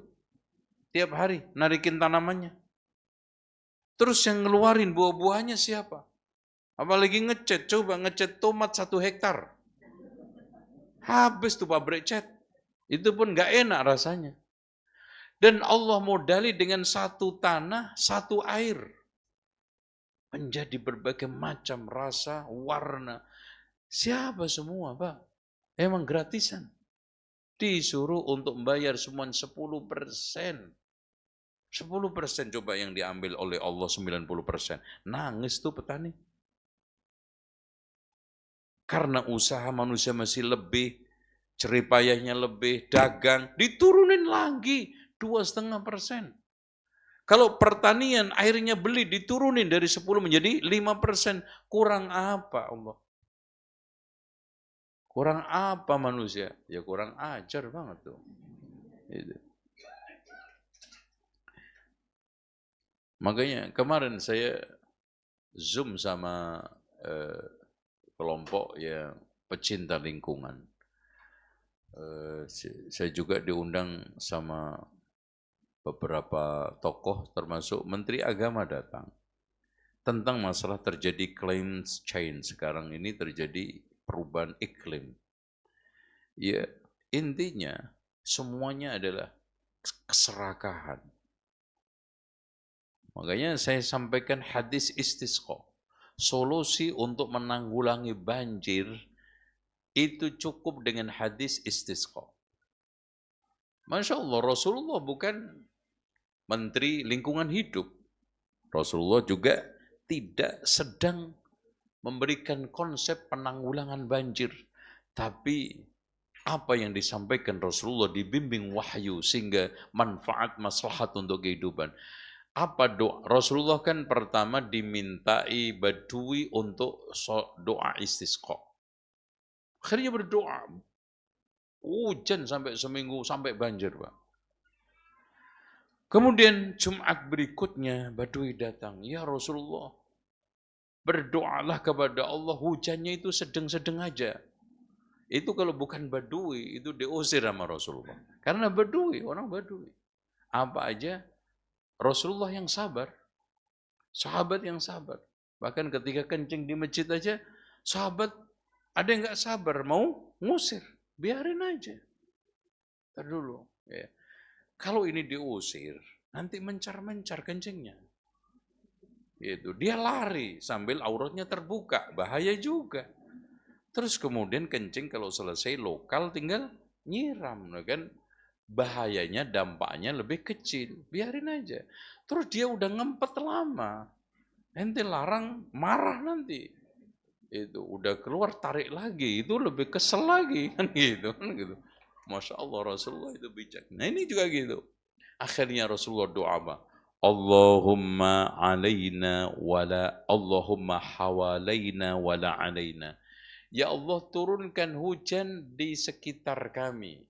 Tiap hari narikin tanamannya. Terus yang ngeluarin buah-buahnya siapa? Apalagi ngecat, coba ngecat tomat 1 hektar. Habis tuh pabrik cat. Itu pun gak enak rasanya. Dan Allah modali dengan satu tanah, satu air. Menjadi berbagai macam rasa, warna. Siapa semua Pak? Emang gratisan. Disuruh untuk membayar semua 10%. 10% coba yang diambil oleh Allah 90%. Nangis tuh petani. Karena usaha manusia masih lebih, jeripayahnya lebih, dagang, diturunin lagi 2,5%. Kalau pertanian airnya beli diturunin dari 10 menjadi 5%. Kurang apa Allah? Kurang apa manusia? Ya kurang ajar banget tuh. Itu. Makanya kemarin saya Zoom sama kelompok ya pecinta lingkungan. Saya juga diundang sama beberapa tokoh termasuk Menteri Agama datang. Tentang masalah terjadi climate change sekarang ini terjadi perubahan iklim. Ya, intinya semuanya adalah keserakahan. Makanya saya sampaikan hadis istisqa. Solusi untuk menanggulangi banjir itu cukup dengan hadis istisqa. Masya Allah, Rasulullah bukan Menteri Lingkungan Hidup. Rasulullah juga tidak sedang memberikan konsep penanggulangan banjir. Tapi apa yang disampaikan Rasulullah dibimbing wahyu sehingga manfaat maslahat untuk kehidupan. Apa doa? Rasulullah kan pertama dimintai Badui untuk doa istisqa. Akhirnya berdoa. Hujan sampai seminggu, sampai banjir, Pak. Kemudian Jumat berikutnya Badui datang. Ya Rasulullah, berdoalah kepada Allah, hujannya itu sedang-sedang aja. Itu kalau bukan Badui, itu diusir sama Rasulullah. Karena Badui, orang Badui. Apa aja, Rasulullah yang sabar. Sahabat yang sabar. Bahkan ketika kencing di masjid aja, sahabat ada yang nggak sabar, mau ngusir. Biarin aja. Ntar dulu. Ya. Kalau ini diusir, nanti mencar-mencar kencingnya. Gitu. Dia lari sambil auratnya terbuka, bahaya juga. Terus kemudian kencing kalau selesai lokal tinggal nyiram, kan? Bahayanya, dampaknya lebih kecil. Biarin aja. Terus dia udah ngempet lama. Ente larang, marah nanti. Itu udah keluar tarik lagi, itu lebih kesel lagi kan gitu. Masya Allah, Rasulullah itu bijak. Nah ini juga gitu. Akhirnya Rasulullah doa apa? Allahumma alaina wala Allahumma hawalaina wala alaina. Ya Allah, turunkan hujan di sekitar kami.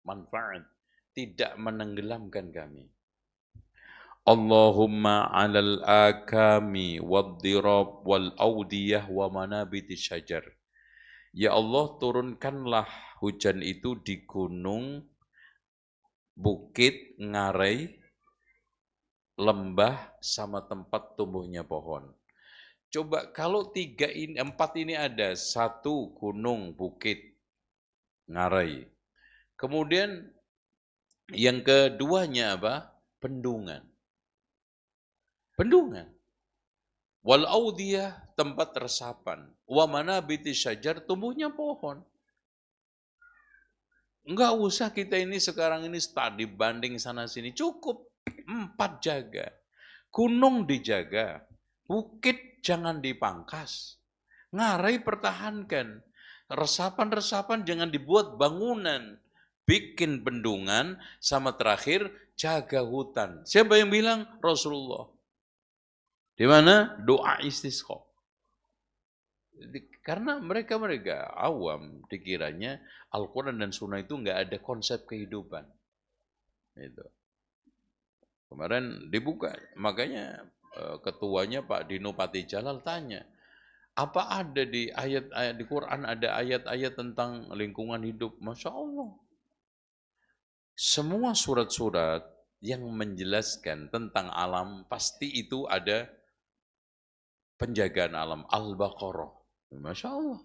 Manfaat, tidak menenggelamkan kami. Allahumma alal akami waddirab wal audiyah wa manabiti syajar. Ya Allah, turunkanlah hujan itu di gunung, bukit, ngarai, lembah, sama tempat tumbuhnya pohon. Coba kalau 4 ini ada, 1 gunung, bukit, ngarai. Kemudian yang keduanya apa? Bendungan. Bendungan. Wal audiyah, tempat resapan. Wa manabiti syajar, tumbuhnya pohon. Enggak usah kita ini sekarang ini studi banding sana sini. Cukup 4 jaga. Gunung dijaga. Bukit jangan dipangkas. Ngarai pertahankan. Resapan-resapan jangan dibuat bangunan. Bikin bendungan, sama terakhir jaga hutan. Siapa yang bilang? Rasulullah. Di mana? Doa istisqa. Karena mereka awam dikiranya Al-Quran dan Sunnah itu nggak ada konsep kehidupan. Itu. Kemarin dibuka, makanya ketuanya Pak Dino Patijalal tanya, apa ada di ayat-ayat di Quran ada ayat-ayat tentang lingkungan hidup? Masya Allah. Semua surat-surat yang menjelaskan tentang alam pasti itu ada penjagaan alam. Al-Baqarah. Masya Allah.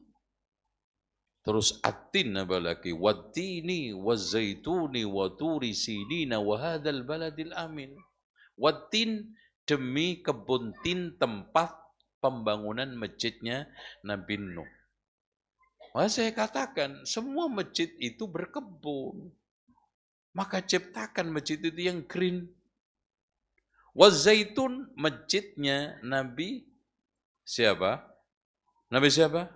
Terus at-tin apalagi, wat-tini waz-zaituni wa turi sinina wa hadzal baladil amin. Wat-tin demi kebun tin tempat pembangunan masjidnya Nabi Nuh. Maka saya katakan semua masjid itu berkebun. Maka ciptakan masjid itu yang green. Waz-zaitun masjidnya Nabi siapa? Nabi siapa?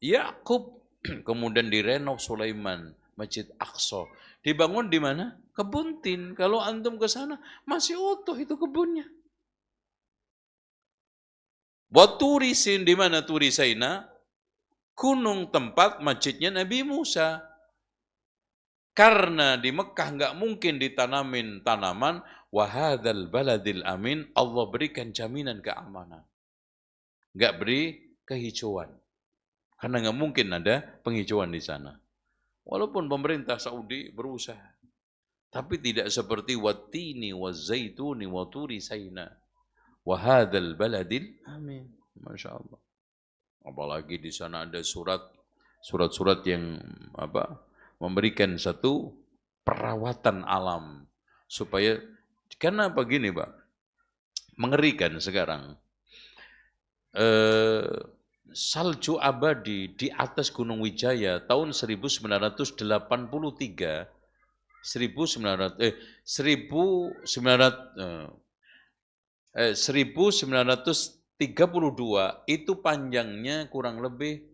Yakub. Kemudian direnov Sulaiman, Masjid Aqsa. Dibangun di mana? Kebun tin. Kalau antum ke sana masih utuh itu kebunnya. Wa Turi Sin, di mana Turi Saina? Gunung tempat masjidnya Nabi Musa. Karena di Mekah nggak mungkin ditanamin tanaman, wa hadzal baladil amin, Allah berikan jaminan keamanan. Enggak beri kehijauan. Karena nggak mungkin ada penghijauan di sana. Walaupun pemerintah Saudi berusaha. Tapi tidak seperti wattini wazzaituni wa turi saina. Wa hadzal baladil amin. Masya Allah. Apalagi di sana ada surat-surat yang memberikan satu perawatan alam supaya, karena begini Pak, mengerikan sekarang. Salju abadi di atas Gunung Wijaya tahun 1983, 1932 itu panjangnya kurang lebih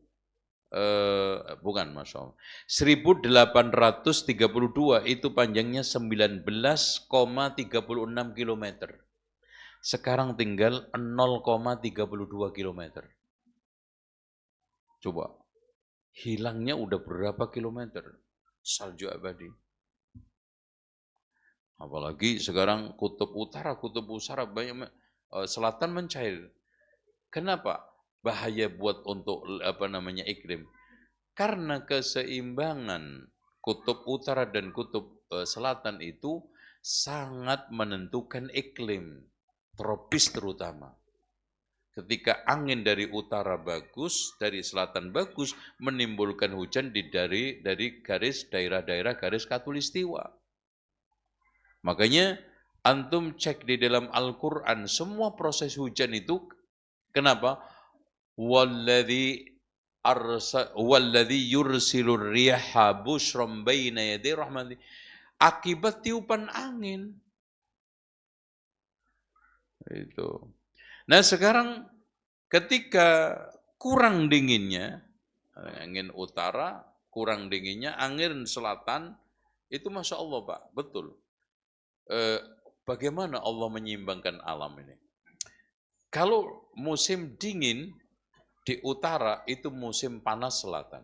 bukan Masya Allah. 1832 itu panjangnya 19,36 km. Sekarang tinggal 0,32 km. Coba, hilangnya udah berapa kilometer salju abadi. Apalagi sekarang kutub utara banyak, selatan mencair. Kenapa? Bahaya buat untuk iklim. Karena keseimbangan kutub utara dan kutub selatan itu sangat menentukan iklim, tropis terutama. Ketika angin dari utara bagus, dari selatan bagus, menimbulkan hujan dari daerah-daerah garis khatulistiwa. Makanya antum cek di dalam Al-Quran, semua proses hujan itu, kenapa? Walladzi yursilur riyaha busyran baina yaday rahmati. Akibat tiupan angin. Itu. Nah sekarang ketika kurang dinginnya, angin utara kurang dinginnya, angin selatan, itu Masya Allah Pak, betul. Bagaimana Allah menyeimbangkan alam ini? Kalau musim dingin di utara itu musim panas selatan.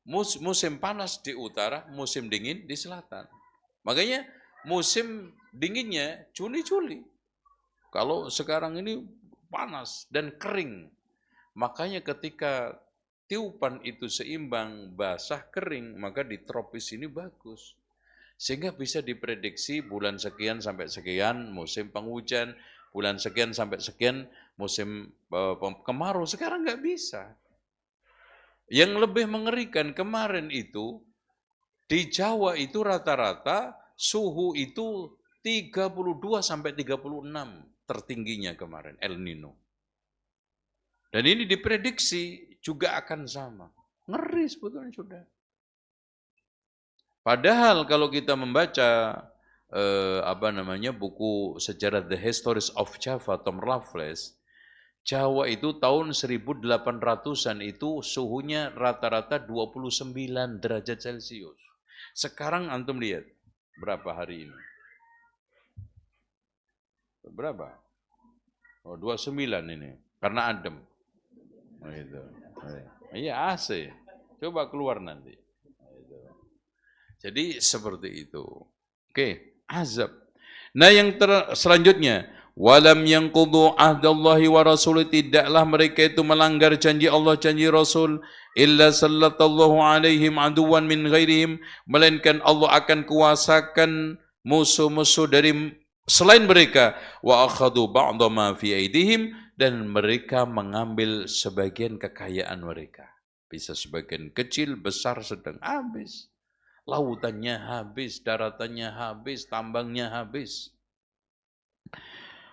Musim panas di utara, musim dingin di selatan. Makanya musim dinginnya Juni-Juli. Kalau sekarang ini panas dan kering, makanya ketika tiupan itu seimbang, basah, kering, maka di tropis ini bagus. Sehingga bisa diprediksi bulan sekian sampai sekian musim penghujan, bulan sekian sampai sekian musim kemarau. Sekarang nggak bisa. Yang lebih mengerikan kemarin itu, di Jawa itu rata-rata suhu itu 32 sampai 36. Tertingginya kemarin, El Nino. Dan ini diprediksi juga akan sama. Ngeri sebetulnya sudah. Padahal kalau kita membaca buku sejarah The Histories of Java, Tom Raffles, Jawa itu tahun 1800-an itu suhunya rata-rata 29 derajat Celcius. Sekarang antum lihat berapa hari ini? Berapa? Oh, 29 ini. Karena adem. Oh, itu. Iya, AC. Coba keluar nanti. Jadi seperti itu. Oke, azab. Nah, yang selanjutnya, walam yanqudu ahdallahi wa rasul, tidaklah mereka itu melanggar janji Allah, janji Rasul, illa sallallahu alaihim aduwan min ghairihim, melainkan Allah akan kuasakan musuh-musuh dari selain mereka, wa akhadhu ba'dha ma fi aidihim, dan mereka mengambil sebagian kekayaan mereka. Bisa sebagian kecil, besar, sedang, habis. Lautannya habis, daratannya habis, tambangnya habis.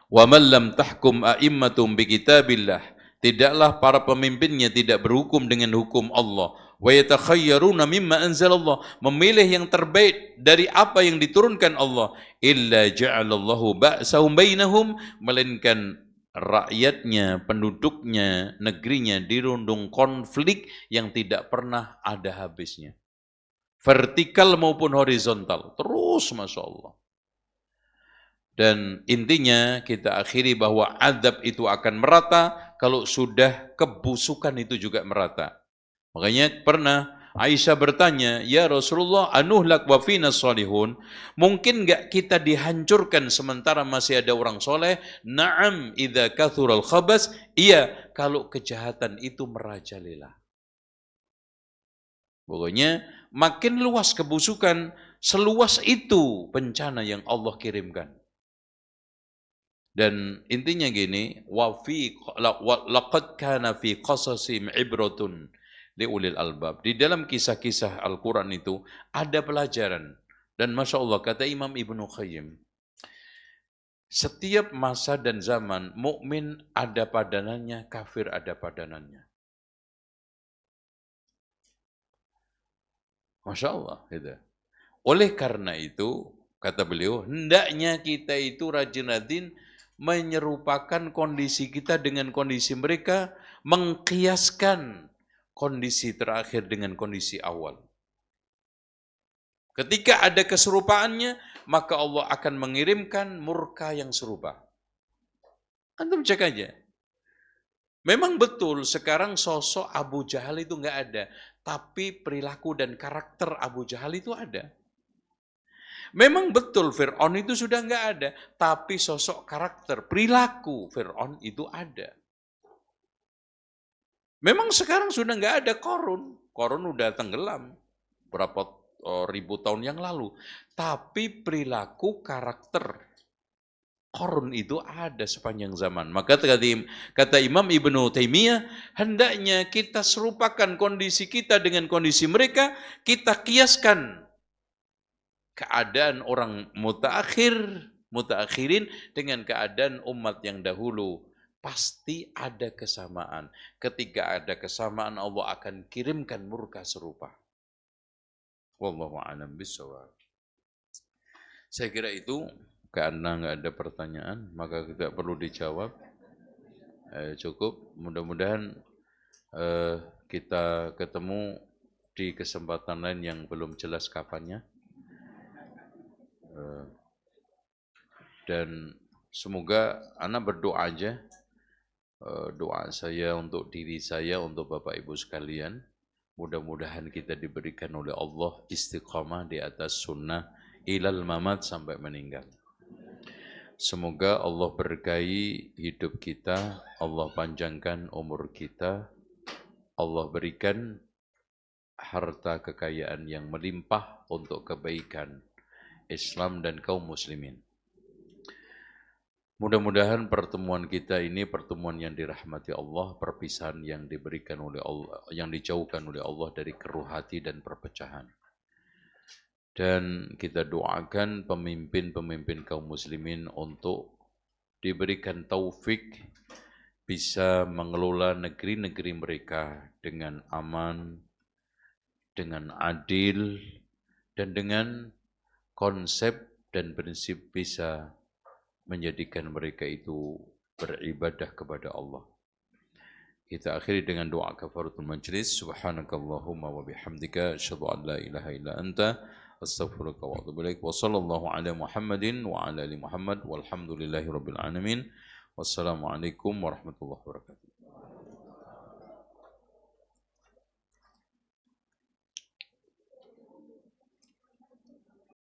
Wa man lam tahkum a'immatum bi kitabillah, tidaklah para pemimpinnya tidak berhukum dengan hukum Allah. Wa yatakhayyaruna mimma anzalallah, memilih yang terbaik dari apa yang diturunkan Allah. Illa ja'alallahu ba'sahum bainahum, melainkan rakyatnya, penduduknya, negerinya dirundung konflik yang tidak pernah ada habisnya. Vertikal maupun horizontal, terus Masya Allah. Dan intinya kita akhiri bahwa azab itu akan merata kalau sudah kebusukan itu juga merata. Makanya pernah Aisyah bertanya, "Ya Rasulullah, anuhlak wa fina salihun?" Mungkin enggak kita dihancurkan sementara masih ada orang soleh? Na'am, idza kathural khabas. Iya, kalau kejahatan itu merajalela. Pokoknya makin luas kebusukan, seluas itu bencana yang Allah kirimkan. Dan intinya gini, laqad kana fi qasasim ibratun liulil albab. Di dalam kisah-kisah Al-Quran itu ada pelajaran. Dan Masya Allah, kata Imam Ibnu Qayyim, setiap masa dan zaman, mukmin ada padanannya, kafir ada padanannya. Masya Allah. Gitu. Oleh karena itu, kata beliau, hendaknya kita itu rajin-rajin menyerupakan kondisi kita dengan kondisi mereka, mengkiaskan kondisi terakhir dengan kondisi awal. Ketika ada keserupaannya, maka Allah akan mengirimkan murka yang serupa. Antum cek aja. Memang betul sekarang sosok Abu Jahal itu nggak ada, tapi perilaku dan karakter Abu Jahal itu ada. Memang betul Fir'aun itu sudah nggak ada, tapi sosok karakter, perilaku Fir'aun itu ada. Memang sekarang sudah nggak ada Korun. Korun udah tenggelam berapa ribu tahun yang lalu. Tapi perilaku karakter Korun itu ada sepanjang zaman. Maka kata Imam Ibnu Taimiyah, hendaknya kita serupakan kondisi kita dengan kondisi mereka, kita kiaskan keadaan orang mutaakhirin dengan keadaan umat yang dahulu. Pasti ada kesamaan. Ketika ada kesamaan, Allah akan kirimkan murka serupa. Wallahu a'lam bishawab. Saya kira itu, karena nggak ada pertanyaan, maka tidak perlu dijawab. Cukup. Mudah-mudahan kita ketemu di kesempatan lain yang belum jelas kapannya. Dan semoga anak berdoa aja, doa saya untuk diri saya, untuk Bapak Ibu sekalian, mudah-mudahan kita diberikan oleh Allah istiqamah di atas sunnah ilal mamat sampai meninggal. Semoga Allah berkahi hidup kita, Allah panjangkan umur kita, Allah berikan harta kekayaan yang melimpah untuk kebaikan Islam dan kaum muslimin. Mudah-mudahan pertemuan kita ini pertemuan yang dirahmati Allah, perpisahan yang diberikan oleh Allah, yang dijauhkan oleh Allah dari keruh hati dan perpecahan. Dan kita doakan pemimpin-pemimpin kaum muslimin untuk diberikan taufik bisa mengelola negeri-negeri mereka dengan aman, dengan adil, dan dengan konsep dan prinsip bisa menjadikan mereka itu beribadah kepada Allah. Kita akhiri dengan doa kafaratul majlis. Subhanakallahumma wa bihamdika asyhadu an la ilaha illa anta astaghfiruka wa atubu ilaik. Wa sallallahu ala Muhammadin wa ala ali Muhammad walhamdulillahi rabbil alamin. Wassalamualaikum warahmatullahi wabarakatuh.